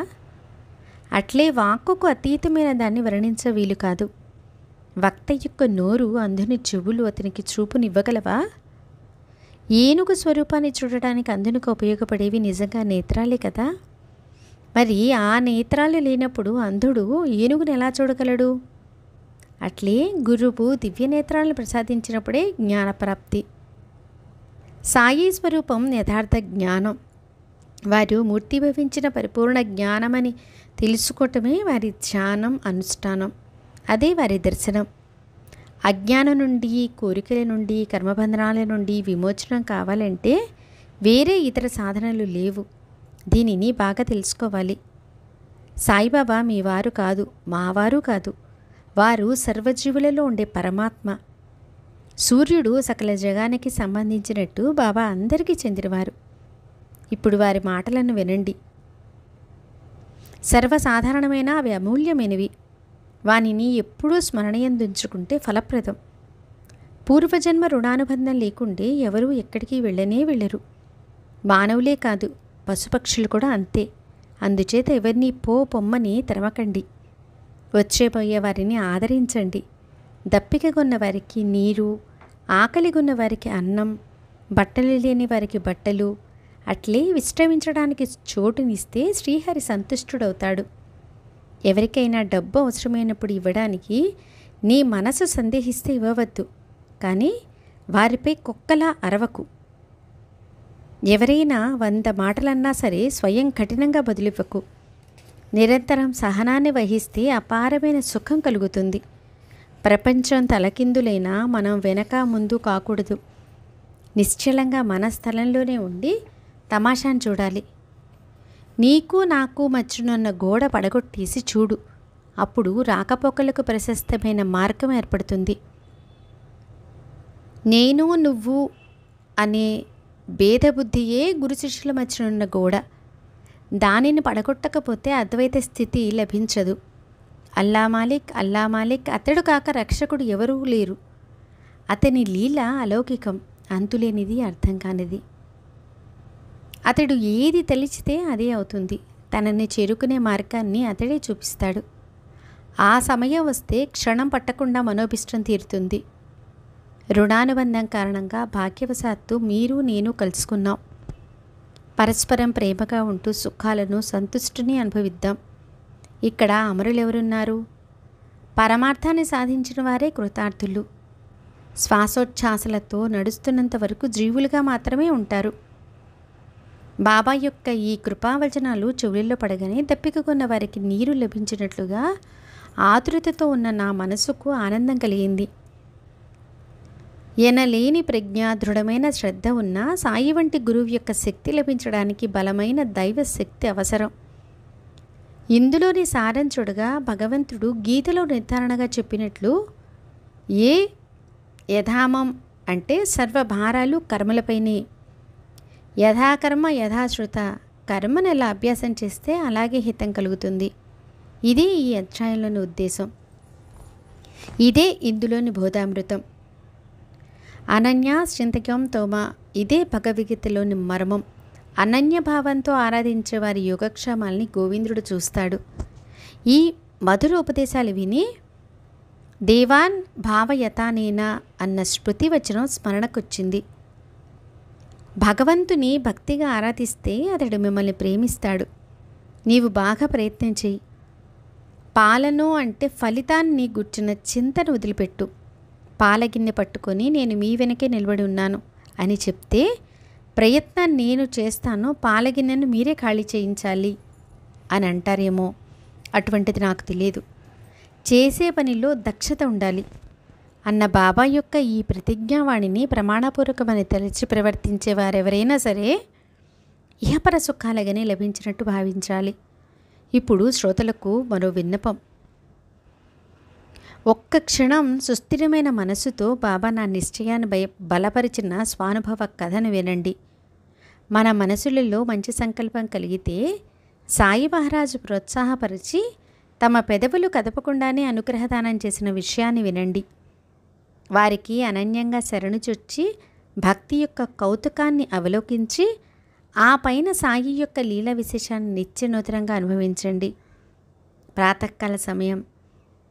అట్లే వాక్కుకు అతీతమైన దాన్ని వర్ణించ వీలు కాదు. వక్త యొక్క నోరు, అంధుని చెవులు అతనికి చూపునివ్వగలవా? ఏనుగు స్వరూపాన్ని చూడడానికి అంధునికి ఉపయోగపడేవి నిజంగా నేత్రాలే కదా. మరి ఆ నేత్రాలు లేనప్పుడు అంధుడు ఏనుగును ఎలా చూడగలడు? అట్లే గురువు దివ్య నేత్రాలను ప్రసాదించినప్పుడే జ్ఞానప్రాప్తి. సాయి స్వరూపం యథార్థ జ్ఞానం. వారు మూర్తిభవించిన పరిపూర్ణ జ్ఞానమని తెలుసుకోవటమే వారి ధ్యానం, అనుష్ఠానం. అదే వారి దర్శనం. అజ్ఞానం నుండి, కోరికల నుండి, కర్మబంధనాల నుండి విమోచనం కావాలంటే వేరే ఇతర సాధనలు లేవు. దీనిని బాగా తెలుసుకోవాలి. సాయిబాబా మీ వారు కాదు, మావారు కాదు. వారు సర్వజీవులలో ఉండే పరమాత్మ. సూర్యుడు సకల జగానికి సంబంధించినట్టు బాబా అందరికీ చెందినవారు. ఇప్పుడు వారి మాటలను వినండి. సర్వసాధారణమైన అవి అమూల్యమైనవి. వానిని ఎప్పుడూ స్మరణయందుంచుకుంటే ఫలప్రదం. పూర్వజన్మ రుణానుబంధం లేకుండే ఎవరూ ఎక్కడికి వెళ్ళనే వెళ్ళరు. మానవులే కాదు, పశుపక్షులు కూడా అంతే. అందుచేత ఎవరిని పొమ్మని తరమకండి. వచ్చేపోయే వారిని ఆదరించండి. దప్పికగొన్న వారికి నీరు, ఆకలిగొన్న వారికి అన్నం, బట్టలు లేని వారికి బట్టలు, అట్లే విశ్రమించడానికి చోటునిస్తే శ్రీహరి సంతుష్టుడవుతాడు. ఎవరికైనా డబ్బు అవసరమైనప్పుడు ఇవ్వడానికి నీ మనసు సందేహిస్తే ఇవ్వవద్దు, కానీ వారిపై కుక్కలా అరవకు. ఎవరైనా 100 మాటలన్నా సరే స్వయం కఠినంగా బదులివ్వకు. నిరంతరం సహనాన్ని వహిస్తే అపారమైన సుఖం కలుగుతుంది. ప్రపంచం తలకిందులైనా మనం వెనక ముందు కాకూడదు. నిశ్చలంగా మన స్థలంలోనే ఉండి తమాషాను చూడాలి. నీకు నాకు మధ్యనున్న గోడ పడగొట్టేసి చూడు, అప్పుడు రాకపోకలకు ప్రశస్తమైన మార్గం ఏర్పడుతుంది. నేను నువ్వు అనే భేదబుద్ధియే గురు శిష్యుల మధ్యనున్న గోడ. దానిని పడగొట్టకపోతే అద్వైత స్థితి లభించదు. అల్లా మాలిక్, అల్లా మాలిక్, అతడు కాక రక్షకుడు ఎవరూ లేరు. అతని లీల అలౌకికం, అంతులేనిది, అర్థం కానిది. అతడు ఏది తలిచితే అదే అవుతుంది. తనని చేరుకునే మార్గాన్ని అతడే చూపిస్తాడు. ఆ సమయం వస్తే క్షణం పట్టకుండా మనోభిష్టం తీరుతుంది. రుణానుబంధం కారణంగా భాగ్యవశాత్తు మీరు నేను కలుసుకున్నాం. పరస్పరం ప్రేమగా ఉంటూ సుఖాలను సంతుష్టిని అనుభవిద్దాం. ఇక్కడ అమరులెవరున్నారు? పరమార్థాన్ని సాధించిన వారే కృతార్థులు. శ్వాసోచ్ఛ్వాసలతో నడుస్తున్నంత వరకు జీవులుగా మాత్రమే ఉంటారు. బాబా యొక్క ఈ కృపావచనాలు చెవుల్లో పడగానే దప్పికగొన్న వారికి నీరు లభించినట్లుగా ఆతురతతో ఉన్న నా మనసుకు ఆనందం కలిగింది. ఎనలేని ప్రజ్ఞ, దృఢమైన శ్రద్ధ ఉన్న సాయి వంటి గురువు యొక్క శక్తి లభించడానికి బలమైన దైవ శక్తి అవసరం. ఇందులోని సారం చూడగా భగవంతుడు గీతలో నిర్ధారణగా చెప్పినట్లు, ఏ యథామం అంటే సర్వభారాలు కర్మలపైనే. యథాకర్మ యథాశ్రుత, కర్మను ఎలా అభ్యాసం చేస్తే అలాగే హితం కలుగుతుంది. ఇది ఈ అధ్యాయంలోని ఉద్దేశం. ఇదే ఇందులోని బోధామృతం. అనన్య చింతకం తోమా, ఇదే భగవద్గీతలోని మర్మం. అనన్యభావంతో ఆరాధించే వారి యోగక్షేమాల్ని గోవిందుడు చూస్తాడు. ఈ మధుర ఉపదేశాలు విని దేవాన్ భావయతానేనా అన్న స్మృతి వచనం స్మరణకొచ్చింది. భగవంతుని భక్తిగా ఆరాధిస్తే అతడు మిమ్మల్ని ప్రేమిస్తాడు. నీవు బాగా ప్రయత్నం చెయ్యి. పాలను అంటే ఫలితాన్ని గుర్చిన చింతను వదిలిపెట్టు. పాలగిన్నె పట్టుకొని నేను మీ వెనకే నిలబడి ఉన్నాను అని చెప్తే, ప్రయత్నం నేను చేస్తాను, పాలగిన్నెను మీరే ఖాళీ చేయించాలి అని అంటారేమో. అటువంటిది నాకు తెలియదు. చేసే పనిలో దక్షత ఉండాలి అన్న బాబా యొక్క ఈ ప్రతిజ్ఞావాణిని ప్రమాణపూర్వకమని తలచి ప్రవర్తించే వారెవరైనా సరే ఇహపర సుఖాలగానే లభించినట్టు భావించాలి. ఇప్పుడు శ్రోతలకు మరో విన్నపం. ఒక్క క్షణం సుస్థిరమైన మనసుతో బాబా నా నిశ్చయాన్ని బలపరిచిన స్వానుభవ కథను వినండి. మన మనసులలో మంచి సంకల్పం కలిగితే సాయి మహారాజు ప్రోత్సాహపరిచి తమ పెదవులు కదపకుండానే అనుగ్రహదానం చేసిన విషయాన్ని వినండి. వారికి అనన్యంగా శరణుచొచ్చి భక్తి యొక్క కౌతుకాన్ని అవలోకించి ఆ పైన సాయి యొక్క లీల విశేషాన్ని నిత్యనూతనంగా అనుభవించండి. ప్రాతకాల సమయం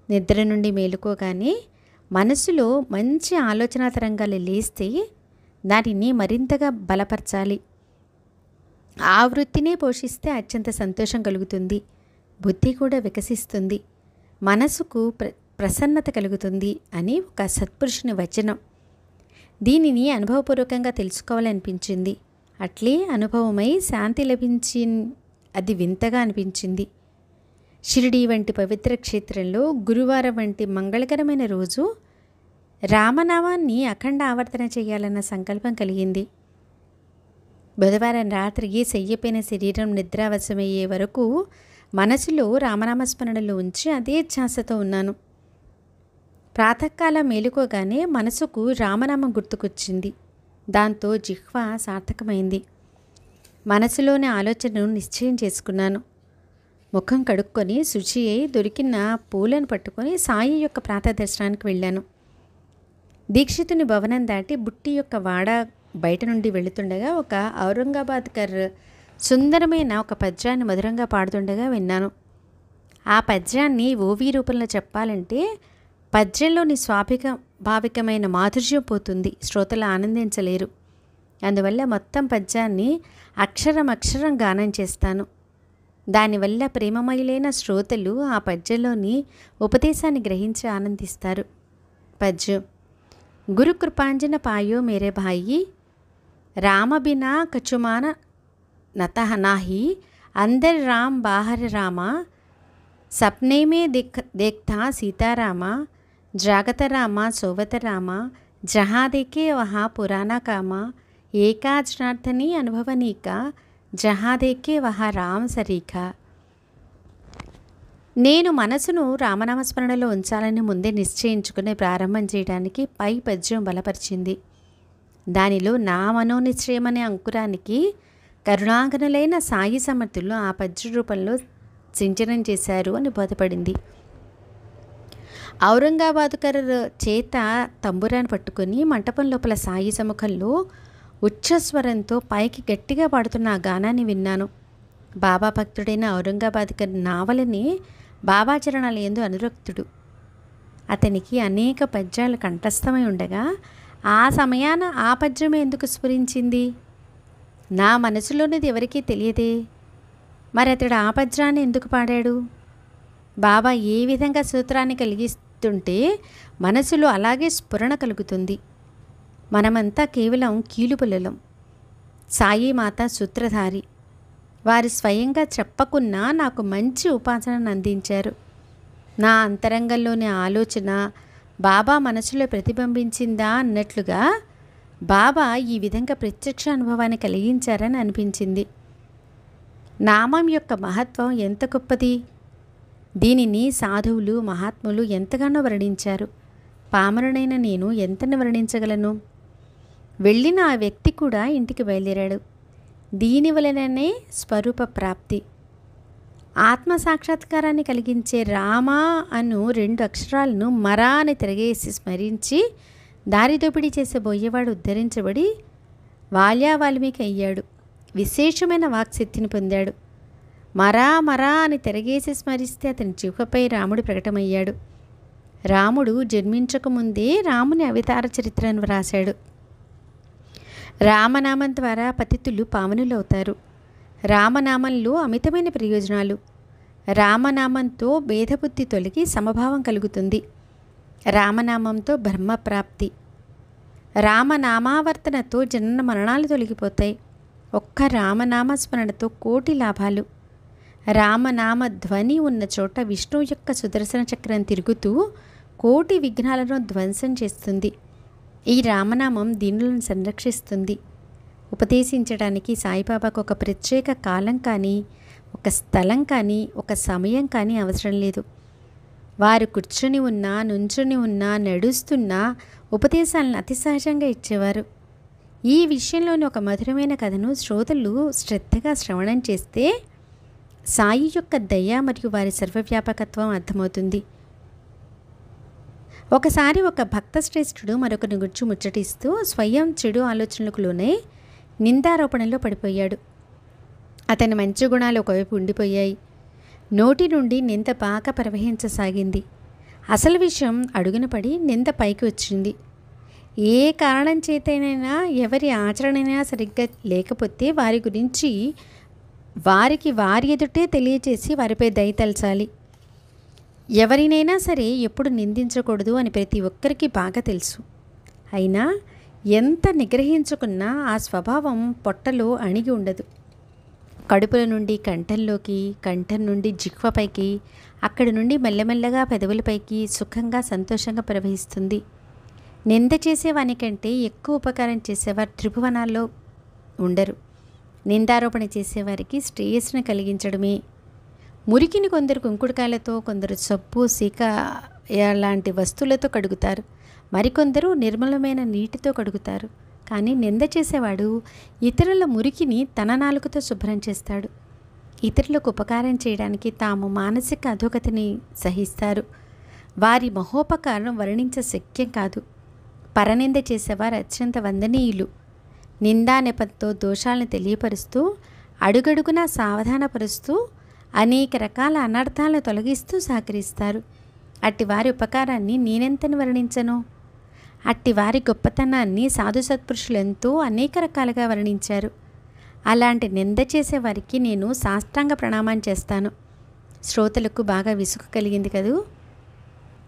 నిద్ర నుండి మేలుకోగానే మనసులో మంచి ఆలోచన తరంగాలు లేస్తే దానిని మరింతగా బలపరచాలి. ఆ వృత్తినే పోషిస్తే అత్యంత సంతోషం కలుగుతుంది. బుద్ధి కూడా వికసిస్తుంది. మనసుకు ప్రసన్నత కలుగుతుంది అని ఒక సత్పురుషుని వచనం. దీనిని అనుభవపూర్వకంగా తెలుసుకోవాలనిపించింది. అట్లే అనుభవమై శాంతి లభించి అది వింతగా అనిపించింది. షిరిడీ వంటి పవిత్ర క్షేత్రంలో గురువారం వంటి మంగళకరమైన రోజు రామనామాన్ని అఖండ ఆవర్తన చేయాలన్న సంకల్పం కలిగింది. బుధవారం రాత్రికి శయ్యపైన శరీరం నిద్రావశమయ్యే వరకు మనసులో రామనామస్మరణలో ఉంచి అదే ధ్యాసతో ఉన్నాను. ప్రాతకాలం మేలుకోగానే మనసుకు రామనామం గుర్తుకొచ్చింది. దాంతో జిహ్వ సార్థకమైంది. మనసులోని ఆలోచనను నిశ్చయం చేసుకున్నాను. ముఖం కడుక్కొని శుచి అయి దొరికిన పూలను పట్టుకొని సాయి యొక్క ప్రాతదర్శనానికి వెళ్ళాను. దీక్షితుని భవనం దాటి బుట్టి యొక్క వాడ బయట నుండి వెళుతుండగా ఒక ఔరంగాబాద్కర్ సుందరమైన ఒక పద్యాన్ని మధురంగా పాడుతుండగా విన్నాను. ఆ పద్యాన్ని ఓవీ రూపంలో చెప్పాలంటే పద్యంలోని భావికమైన మాధుర్యం పోతుంది, శ్రోతలు ఆనందించలేరు. అందువల్ల మొత్తం పద్యాన్ని అక్షరం అక్షరం గానం చేస్తాను. దానివల్ల ప్రేమమయులైన శ్రోతలు ఆ పద్యంలోని ఉపదేశాన్ని గ్రహించి ఆనందిస్తారు. పద్యం. గురు కృపాంజన పాయో మేరే భాయి, రామ బినా కచుమాన నతః నాహి, అందర్ రామ్ బాహర్ రామ, సప్నే మే దేఖ్తా సీతారామ, జాగత రామ సోవత రామ, జహా దేకే వహా పురాణ కామ, ఏకా జనార్దని అనుభవనీక, జహా దేకే వహా రామ సరీఖ. నేను మనసును రామనామస్మరణలో ఉంచాలని ముందే నిశ్చయించుకుని ప్రారంభం చేయడానికి పై పద్యం బలపరిచింది. దానిలో నా మనోనిశ్చయం అనే అంకురానికి కరుణాగనులైన సాయి సమర్థులు ఆ పద్య రూపంలో సించనం చేశారు అని బోధపడింది. ఔరంగాబాదుకర్ చేత తంబురాన్ని పట్టుకుని మంటపం లోపల సాయి సముఖంలో ఉచ్చస్వరంతో పైకి గట్టిగా పాడుతున్న ఆ గానాన్ని విన్నాను. బాబా భక్తుడైన ఔరంగాబాదుకర్ నావలని బాబాచరణాల యందు అనురక్తుడు. అతనికి అనేక పద్యాలు కంఠస్థమై ఉండగా ఆ సమయాన ఆ పద్యమే ఎందుకు స్ఫురించింది? నా మనసులోనిది ఎవరికీ తెలియదే. మరి అతడు ఆ పద్యాన్ని ఎందుకు పాడాడు? బాబా ఏ విధంగా సూత్రాన్ని కలిగిస్తుంటే మనసులో అలాగే స్ఫురణ కలుగుతుంది. మనమంతా కేవలం కీలుపులలం. సాయి మాత సూత్రధారి. వారు స్వయంగా చెప్పకున్నా నాకు మంచి ఉపాసనను అందించారు. నా అంతరంగంలోని ఆలోచన బాబా మనసులో ప్రతిబింబించిందా అన్నట్లుగా బాబా ఈ విధంగా ప్రత్యక్ష అనుభవాన్ని కలిగించారని అనిపించింది. నామం యొక్క మహత్వం ఎంత గొప్పది! దీనిని సాధువులు మహాత్ములు ఎంతగానో వర్ణించారు. పామరునైన నేను ఎంతని వర్ణించగలను? వెళ్ళిన ఆ వ్యక్తి కూడా ఇంటికి బయలుదేరాడు. దీని వలననే స్వరూప ప్రాప్తి. ఆత్మసాక్షాత్కారాన్ని కలిగించే రామ అను 2 అక్షరాలను మరా అని తిరగేసి స్మరించి దారిదోపిడీ చేసే బోయేవాడు ఉద్ధరించబడి వాల్యావాల్మీకి అయ్యాడు. విశేషమైన వాక్శక్తిని పొందాడు. మరా మరా అని తిరగేసి స్మరిస్తే అతని జిహ్వపై రాముడు ప్రకటమయ్యాడు. రాముడు జన్మించకముందే రాముని అవతార చరిత్రను వ్రాశాడు. రామనామం ద్వారా పతితులు పావనులవుతారు. రామనామంలో అమితమైన ప్రయోజనాలు. రామనామంతో భేదబుద్ధి తొలగి సమభావం కలుగుతుంది. రామనామంతో బ్రహ్మప్రాప్తి. రామనామావర్తనతో జనన మరణాలు తొలగిపోతాయి. ఒక్క రామనామస్మరణతో కోటి లాభాలు. రామనామ ధ్వని ఉన్న చోట విష్ణువు యొక్క సుదర్శన చక్రం తిరుగుతూ కోటి విఘ్నాలను ధ్వంసం చేస్తుంది. ఈ రామనామం దీనులను సంరక్షిస్తుంది. ఉపదేశించడానికి సాయిబాబాకు ఒక ప్రత్యేక కాలం కానీ, ఒక స్థలం కానీ, ఒక సమయం కానీ అవసరం లేదు. వారు కూర్చొని ఉన్నా, నుంచుని ఉన్నా, నడుస్తున్నా ఉపదేశాలను అతి సహజంగా ఇచ్చేవారు. ఈ విషయంలోని ఒక మధురమైన కథను శ్రోతలు శ్రద్ధగా శ్రవణం చేస్తే సాయి యొక్క దయ మరియు వారి సర్వవ్యాపకత్వం అర్థమవుతుంది. ఒకసారి ఒక భక్త శ్రేష్ఠుడు మరొకరిని గురించి ముచ్చటిస్తూ స్వయం చెడు ఆలోచనలకు లోనే నిందారోపణలో పడిపోయాడు. అతని మంచి గుణాలు ఒకవైపు ఉండిపోయాయి. నోటి నుండి నింద బాగా ప్రవహించసాగింది. అసలు విషయం అడుగున పడి నింద పైకి వచ్చింది. ఏ కారణం చేతనైనా ఎవరి ఆచరణైనా సరిగ్గా లేకపోతే వారి గురించి వారికి వారి ఎదుటే తెలియచేసి వారిపై దయతలచాలి. ఎవరినైనా సరే ఎప్పుడు నిందించకూడదు అని ప్రతి ఒక్కరికి బాగా తెలుసు. అయినా ఎంత నిగ్రహించుకున్నా ఆ స్వభావం పొట్టలో అణిగి ఉండదు. కడుపుల నుండి కంఠంలోకి, కంఠం నుండి జిహ్వపైకి, అక్కడి నుండి మెల్లమెల్లగా పెదవులపైకి సుఖంగా సంతోషంగా ప్రవహిస్తుంది. నింద చేసేవానికంటే ఎక్కువ ఉపకారం చేసేవారు త్రిభువనాల్లో ఉండరు. నిందారోపణ చేసేవారికి శ్రేయస్సును కలిగించడమే. మురికిని కొందరు కుంకుడుకాయలతో, కొందరు సబ్బు, సీక లాంటి వస్తువులతో కడుగుతారు. మరికొందరు నిర్మలమైన నీటితో కడుగుతారు. కానీ నింద చేసేవాడు ఇతరుల మురికిని తన నాలుకతో శుభ్రం చేస్తాడు. ఇతరులకు ఉపకారం చేయడానికి తాము మానసిక అధోగతిని సహిస్తారు. వారి మహోపకారం వర్ణించ శక్యం కాదు. పరనింద చేసేవారు అత్యంత వందనీయులు. నిందా నెపంతో దోషాలను తెలియపరుస్తూ, అడుగడుగునా సావధానపరుస్తూ, అనేక రకాల అనర్థాలను తొలగిస్తూ సహకరిస్తారు. అట్టి వారి ఉపకారాన్ని నేనెంతని వర్ణించను? అట్టి వారి గొప్పతనాన్ని సాధు సత్పురుషులు ఎంతో అనేక రకాలుగా వర్ణించారు. అలాంటి నింద చేసే వారికి నేను సాష్టాంగ ప్రణామం చేస్తాను. శ్రోతలకు బాగా విసుగు కలిగింది కదూ.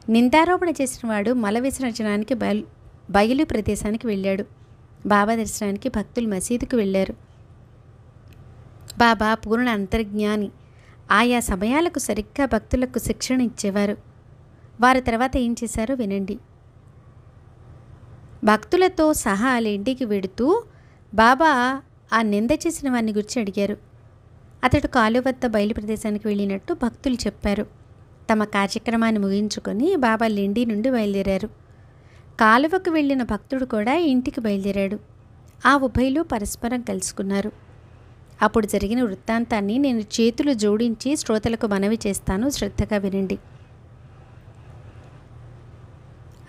నిందారోపణ చేసిన వాడు మల విసర్జనానికి బయలు ప్రదేశానికి వెళ్ళాడు. బాబా దర్శనానికి భక్తులు మసీదుకు వెళ్ళారు. బాబా పూర్ణ అంతర్జ్ఞాని. ఆయా సమయాలకు సరిగ్గా భక్తులకు శిక్షణ ఇచ్చేవారు. వారు తర్వాత ఏం చేశారో వినండి. భక్తులతో సహా వాళ్ళ ఇంటికి వెడుతూ బాబా ఆ నింద చేసిన వారిని గురించి అడిగారు. అతడు కాలువ వద్ద బయలు ప్రదేశానికి వెళ్ళినట్టు భక్తులు చెప్పారు. తమ కార్యక్రమాన్ని ముగించుకొని బాబా లిండి నుండి బయలుదేరారు. కాలువకు వెళ్ళిన భక్తుడు కూడా ఇంటికి బయలుదేరాడు. ఆ ఉభయులు పరస్పరం కలుసుకున్నారు. అప్పుడు జరిగిన వృత్తాంతాన్ని నేను చేతులు జోడించి శ్రోతలకు మనవి చేస్తాను, శ్రద్ధగా వినండి.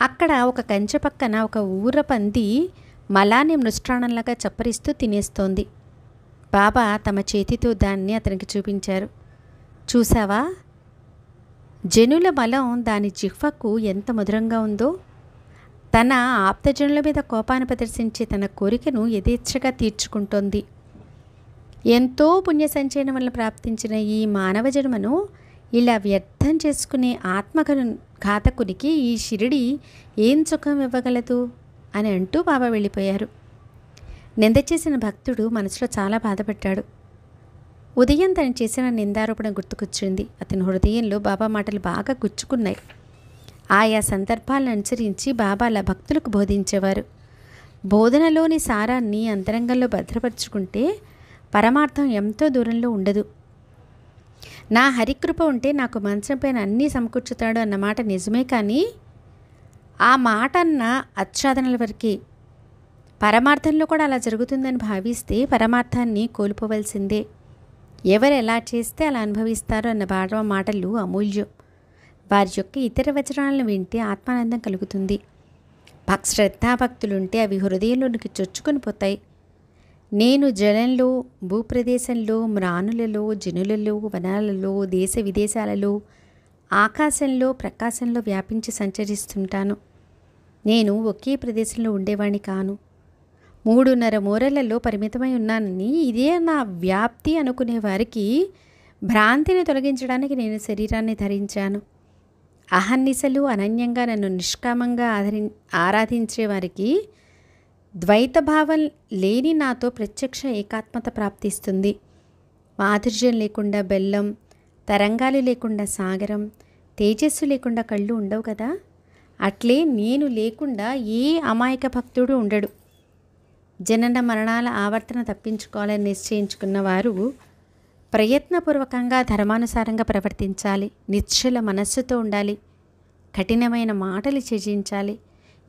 అక్కడ ఒక కంచె పక్కన ఒక ఊర పంది మలాన్ని మృష్టాణంలాగా చప్పరిస్తూ తినేస్తోంది. బాబా తమ చేతితో దాన్ని అతనికి చూపించారు. చూసావా, జనుల మలం దాని జిహ్వకు ఎంత మధురంగా ఉందో. తన ఆప్తజనుల మీద కోపాన్ని ప్రదర్శించే తన కోరికను యథేచ్ఛగా తీర్చుకుంటోంది. ఎంతో పుణ్య సంచయనం వల్ల ప్రాప్తించిన ఈ మానవ జన్మను ఇలా వ్యర్థం చేసుకునే ఆత్మఘాతకునికి ఈ షిరిడి ఏం సుఖం ఇవ్వగలదు అని అంటూ బాబా వెళ్ళిపోయారు. నింద చేసిన భక్తుడు మనసులో చాలా బాధపడ్డాడు. ఉదయం తను చేసిన నిందారోపణ గుర్తుకొచ్చింది. అతని హృదయంలో బాబా మాటలు బాగా గుచ్చుకున్నాయి. ఆయా సందర్భాలను అనుసరించి బాబా అలా భక్తులకు బోధించేవారు. బోధనలోని సారాన్ని అంతరంగంలో భద్రపరుచుకుంటే పరమార్థం ఎంతో దూరంలో ఉండదు. నా హరికృప ఉంటే నాకు మంచం పైన అన్నీ సమకూర్చుతాడు అన్నమాట నిజమే, కానీ ఆ మాట అన్న ఆచ్ఛాదనల వరకే. పరమార్థంలో కూడా అలా జరుగుతుందని భావిస్తే పరమార్థాన్ని కోల్పోవలసిందే. ఎవరు ఎలా చేస్తే అలా అనుభవిస్తారో అన్న బాబా మాటలు అమూల్యం. వారి యొక్క ఇతర వచనాలను వింటే ఆత్మానందం కలుగుతుంది. శ్రద్ధాభక్తులుంటే అవి హృదయంలోనికి చొచ్చుకొని పోతాయి. నేను జలంలో, భూప్రదేశంలో, మ్రానులలో, జనులలో, వనాలలో, దేశ విదేశాలలో, ఆకాశంలో, ప్రకాశంలో వ్యాపించి సంచరిస్తుంటాను. నేను ఒకే ప్రదేశంలో ఉండేవాణ్ణి కాను. 3.5 మూరలలో పరిమితమై ఉన్నానని, ఇదే నా వ్యాప్తి అనుకునే వారికి భ్రాంతిని తొలగించడానికి నేను శరీరాన్ని ధరించాను. అహర్నిశలు అనన్యంగా నన్ను నిష్కామంగా ఆరాధించే వారికి ద్వైతభావం లేని నాతో ప్రత్యక్ష ఏకాత్మత ప్రాప్తిస్తుంది. మాధుర్యం లేకుండా బెల్లం, తరంగాలు లేకుండా సాగరం, తేజస్సు లేకుండా కళ్ళు ఉండవు కదా. అట్లే నేను లేకుండా ఏ అమాయక భక్తుడు ఉండడు. జనన మరణాల ఆవర్తన తప్పించుకోవాలని నిశ్చయించుకున్న వారు ప్రయత్నపూర్వకంగా ధర్మానుసారంగా ప్రవర్తించాలి. నిశ్చల మనస్సుతో ఉండాలి. కఠినమైన మాటలు త్యజించాలి.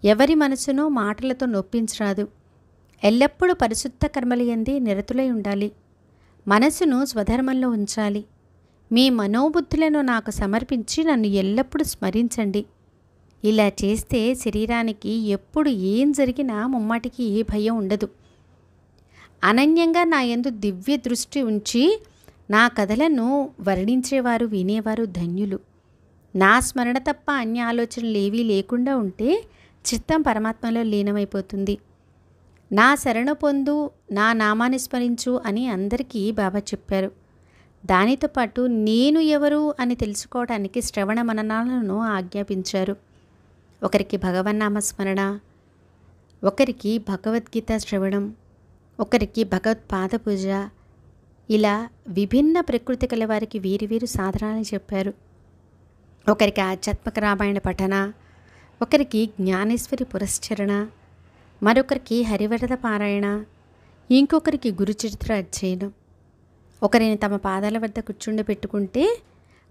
ఎవరి మనసునో మాటలతో నొప్పించరాదు. ఎల్లప్పుడూ పరిశుద్ధ కర్మలయందే నిరతులై ఉండాలి. మనసును స్వధర్మంలో ఉంచాలి. మీ మనోబుద్ధులను నాకు సమర్పించి నన్ను ఎల్లప్పుడూ స్మరించండి. ఇలా చేస్తే శరీరానికి ఎప్పుడు ఏం జరిగినా ముమ్మాటికి ఏ భయం ఉండదు. అనన్యంగా నా యందు దివ్య దృష్టి ఉంచి నా కథలను వర్ణించేవారు, వినేవారు ధన్యులు. నా స్మరణ తప్ప అన్య ఆలోచనలు ఏవీ లేకుండా ఉంటే చిత్తం పరమాత్మలో లీనమైపోతుంది. నా శరణు పొందు, నా నామాన్ని స్మరించు అని అందరికీ బాబా చెప్పారు. దానితో పాటు నేను ఎవరు అని తెలుసుకోవడానికి శ్రవణ మననాలను ఆజ్ఞాపించారు. ఒకరికి భగవన్నామస్మరణ, ఒకరికి భగవద్గీత శ్రవణం, ఒకరికి భగవత్పాద పూజ, ఇలా విభిన్న ప్రకృతి కల వారికి వీరు సాధనాలు చెప్పారు. ఒకరికి ఆధ్యాత్మిక రామాయణ పఠన, ఒకరికి జ్ఞానేశ్వరి పురస్చరణ, మరొకరికి హరివరద పారాయణ, ఇంకొకరికి గురుచరిత్ర అధ్యయనం. ఒకరిని తమ పాదాల వద్ద కూర్చుండబెట్టుకుంటే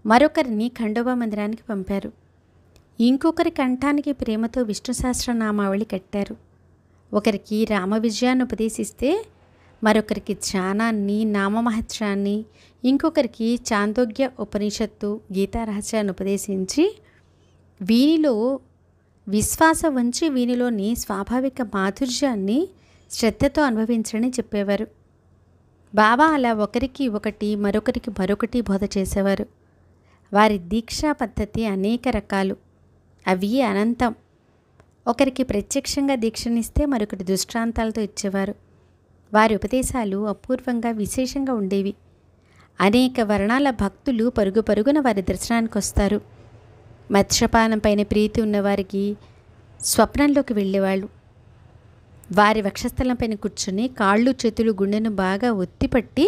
మరొకరిని ఖండోబా మందిరానికి పంపారు. ఇంకొకరి కంఠానికి ప్రేమతో విష్ణు సహస్రనామావళి కట్టారు. ఒకరికి రామ విజయాన్ని ఉపదేశిస్తే మరొకరికి ధ్యానాన్ని, నామమహత్యాన్ని, ఇంకొకరికి చాందోగ్య ఉపనిషత్తు, గీతా రహస్యాన్ని ఉపదేశించి వీనిలో విశ్వాసం ఉంచి వీనిలోని స్వాభావిక మాధుర్యాన్ని శ్రద్ధతో అనుభవించని చెప్పేవారు. బాబా అలా ఒకరికి ఒకటి, మరొకరికి మరొకటి బోధ చేసేవారు. వారి దీక్షా పద్ధతి అనేక రకాలు, అవి అనంతం. ఒకరికి ప్రత్యక్షంగా దీక్షనిస్తే మరొకటి దృష్టాంతాలతో ఇచ్చేవారు. వారి ఉపదేశాలు అపూర్వంగా విశేషంగా ఉండేవి. అనేక వర్ణాల భక్తులు పరుగు పరుగున వారి దర్శనానికి వస్తారు. మత్స్యపానం పైన ప్రీతి ఉన్నవారికి స్వప్నంలోకి వెళ్ళేవాళ్ళు. వారి వక్షస్థలం పైన కూర్చొని కాళ్ళు చేతులు గుండెను బాగా ఒత్తిపట్టి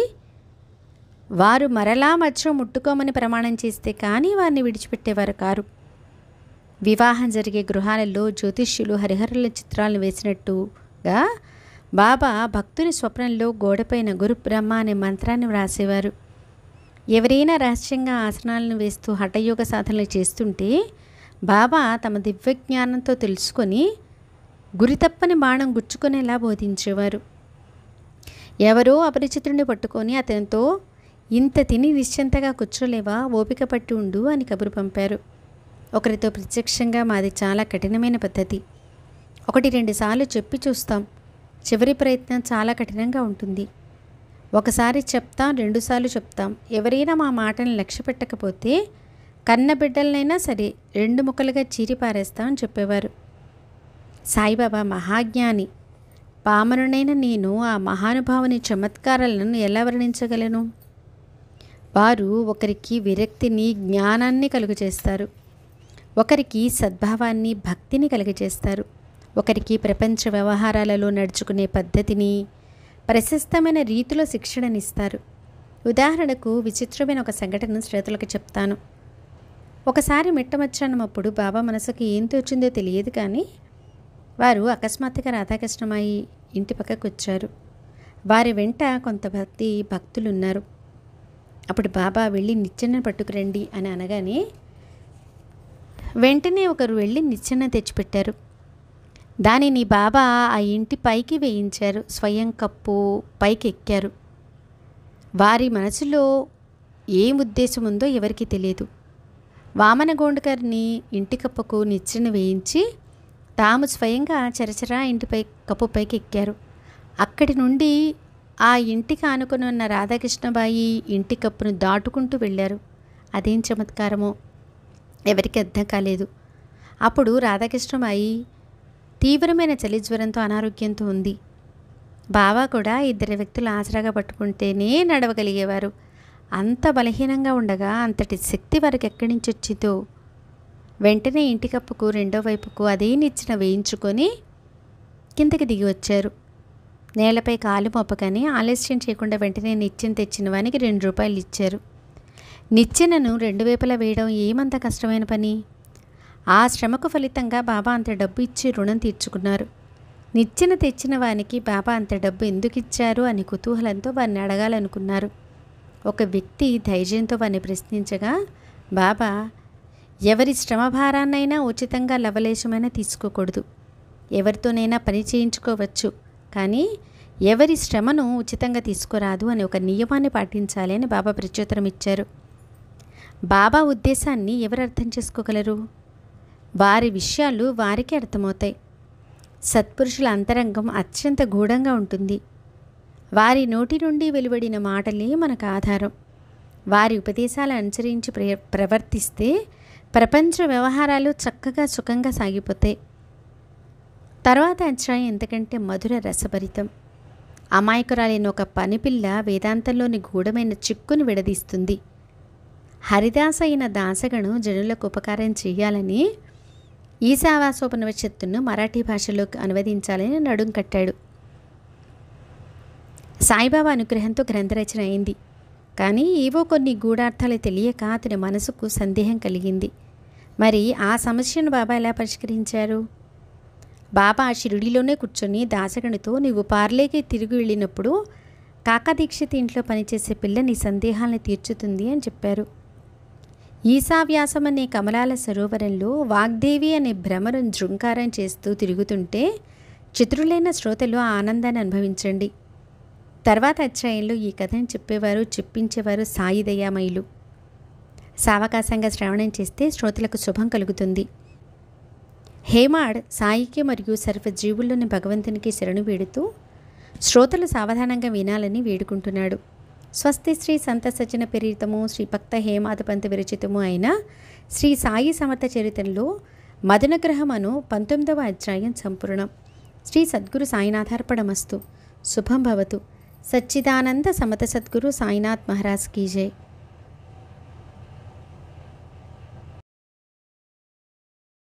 వారు మరలా మత్స్యం ముట్టుకోమని ప్రమాణం చేస్తే కానీ వారిని విడిచిపెట్టేవారు కారు. వివాహం జరిగే గృహాలలో జ్యోతిష్యులు హరిహరుల చిత్రాలను వేసినట్టుగా బాబా భక్తుని స్వప్నంలో గోడపైన గురు బ్రహ్మ అనే మంత్రాన్ని వ్రాసేవారు. ఎవరైనా రహస్యంగా ఆసనాలను వేస్తూ హఠయోగ సాధనలు చేస్తుంటే బాబా తమ దివ్యజ్ఞానంతో తెలుసుకొని గురి తప్పని బాణం గుచ్చుకునేలా బోధించేవారు. ఎవరో అపరిచితుడిని పట్టుకొని అతనితో ఇంత తిని నిశ్చింతగా కూర్చోలేవా, ఓపిక పట్టి ఉండు అని కబురు పంపారు. ఒకరితో ప్రత్యక్షంగా మాది చాలా కఠినమైన పద్ధతి. 1-2 సార్లు చెప్పి చూస్తాం. చివరి ప్రయత్నం చాలా కఠినంగా ఉంటుంది. ఒకసారి చెప్తాం, 2 సార్లు చెప్తాం. ఎవరైనా మా మాటను లక్ష్య పెట్టకపోతే కన్న బిడ్డలనైనా సరే 2 ముక్కలుగా చీరి పారేస్తామని చెప్పేవారు. సాయిబాబా మహాజ్ఞాని. పామరునైన నేను ఆ మహానుభావుని చమత్కారాలను ఎలా వర్ణించగలను? వారు ఒకరికి విరక్తిని, జ్ఞానాన్ని కలుగజేస్తారు. ఒకరికి సద్భావాన్ని, భక్తిని కలుగజేస్తారు. ఒకరికి ప్రపంచ వ్యవహారాలలో నడుచుకునే పద్ధతిని, ప్రశస్తమైన రీతిలో శిక్షణనిస్తారు. ఉదాహరణకు విచిత్రమైన ఒక సంఘటన శ్రోతలకు చెప్తాను. ఒకసారి మిట్ట మధ్యాహ్నం అప్పుడు బాబా మనసుకి ఏం తోచిందో తెలియదు కానీ వారు అకస్మాత్తుగా రాధాకృష్ణమాయి ఇంటి పక్కకు వచ్చారు. వారి వెంట కొంతమంది భక్తులున్నారు. అప్పుడు బాబా వెళ్ళి నిచ్చెన పట్టుకురండి అని అనగానే వెంటనే ఒకరు వెళ్ళి నిచ్చెన తెచ్చిపెట్టారు. దానిని బాబా ఆ ఇంటి పైకి వేయించారు. స్వయం కప్పు పైకి ఎక్కారు. వారి మనసులో ఏం ఉద్దేశం ఉందో ఎవరికి తెలియదు. వామన గోండ్కర్ని ఇంటి కప్పుకు నిచ్చెన వేయించి తాము స్వయంగా చరచరా ఇంటిపై కప్పు పైకి ఎక్కారు. అక్కడి నుండి ఆ ఇంటికి ఆనుకుని ఉన్న రాధాకృష్ణబాయి ఇంటి కప్పును దాటుకుంటూ వెళ్ళారు. అదేం చమత్కారమో ఎవరికి అర్థం కాలేదు. అప్పుడు రాధాకృష్ణబాయి తీవ్రమైన చలి జ్వరంతో అనారోగ్యంతో ఉంది. బాబా కూడా 2 వ్యక్తులు ఆసరాగా పట్టుకుంటేనే నడవగలిగేవారు. అంత బలహీనంగా ఉండగా అంతటి శక్తి వారికి ఎక్కడి నుంచి వచ్చిందో వెంటనే ఇంటి కప్పుకు 2వ వైపుకు అదే నిచ్చెన వేయించుకొని కిందకి దిగి వచ్చారు. నేలపై కాలు మోపగానే ఆలస్యం చేయకుండా వెంటనే నిచ్చెన తెచ్చిన వానికి 2 రూపాయలు ఇచ్చారు. నిచ్చెనను 2 వైపులా వేయడం ఏమంత కష్టమైన పని? ఆ శ్రమకు ఫలితంగా బాబా అంత డబ్బు ఇచ్చి రుణం తీర్చుకున్నారు. నిచ్చెన తెచ్చిన వానికి బాబా అంత డబ్బు ఎందుకు ఇచ్చారు అని కుతూహలంతో వారిని అడగాలనుకున్నారు. ఒక వ్యక్తి ధైర్యంతో వారిని ప్రశ్నించగా బాబా, ఎవరి శ్రమభారాన్నైనా ఉచితంగా లవలేశమైనా తీసుకోకూడదు. ఎవరితోనైనా పని చేయించుకోవచ్చు, కానీ ఎవరి శ్రమను ఉచితంగా తీసుకోరాదు అని ఒక నియమాన్ని పాటించాలి అని బాబా ప్రత్యుత్తరం ఇచ్చారు. బాబా ఉద్దేశాన్ని ఎవరు అర్థం చేసుకోగలరు? వారి విషయాలు వారికి అర్థమవుతాయి. సత్పురుషుల అంతరంగం అత్యంత గూఢంగా ఉంటుంది. వారి నోటి నుండి వెలువడిన మాటలే మనకు ఆధారం. వారి ఉపదేశాలు అనుసరించి ప్రవర్తిస్తే ప్రపంచ వ్యవహారాలు చక్కగా సుఖంగా సాగిపోతాయి. తర్వాత అధ్యాయం ఎంతకంటే మధుర రసభరితం. అమాయకురాలైన ఒక పనిపిల్ల వేదాంతంలోని గూఢమైన చిక్కును విడదీస్తుంది. హరిదాస అయిన దాసగను జనులకు ఉపకారం చేయాలని ఈశావాసోపనిషత్తును మరాఠీ భాషలోకి అనువదించాలని నడుం కట్టాడు. సాయిబాబా అనుగ్రహంతో గ్రంథరచన అయింది. కానీ ఏవో కొన్ని గూఢార్థాలు తెలియక అతని మనసుకు సందేహం కలిగింది. మరి ఆ సమస్యను బాబా ఎలా పరిష్కరించారు? బాబా షిరిడీలోనే కూర్చొని దాసగనితో నీవు పార్లేకి తిరిగి వెళ్ళినప్పుడు కాకాదీక్షిత్ ఇంట్లో పనిచేసే పిల్ల నీ సందేహాలను తీర్చుతుంది అని చెప్పారు. ఈశావ్యాసం అనే కమలాల సరోవరంలో వాగ్దేవి అనే భ్రమరం జృంకారం చేస్తూ తిరుగుతుంటే చతురులైన శ్రోతలు ఆ ఆనందాన్ని అనుభవించండి. తర్వాత అధ్యాయంలో ఈ కథను చెప్పేవారు, చెప్పించేవారు సాయి దయామయులు. సావకాశంగా శ్రవణం చేస్తే శ్రోతలకు శుభం కలుగుతుంది. హేమాడ్ సాయికి మరియు సర్వజీవుల్లోని భగవంతునికి శరణు వేడుతూ శ్రోతలు సావధానంగా వినాలని వేడుకుంటున్నాడు. స్వస్తి శ్రీ సంత సజ్జన ప్రేరితము శ్రీ భక్త హేమాదపంత విరచితము అయిన శ్రీ సాయి సమర్థ చరిత్రలో మదనగ్రహం అను 19వ అధ్యాయం సంపూర్ణం. శ్రీ సద్గురు సాయినాథార్పణమస్తు. శుభం భవతు. సచ్చిదానంద సమత సద్గురు సాయినాథ్ మహారాజ్ కీ జై.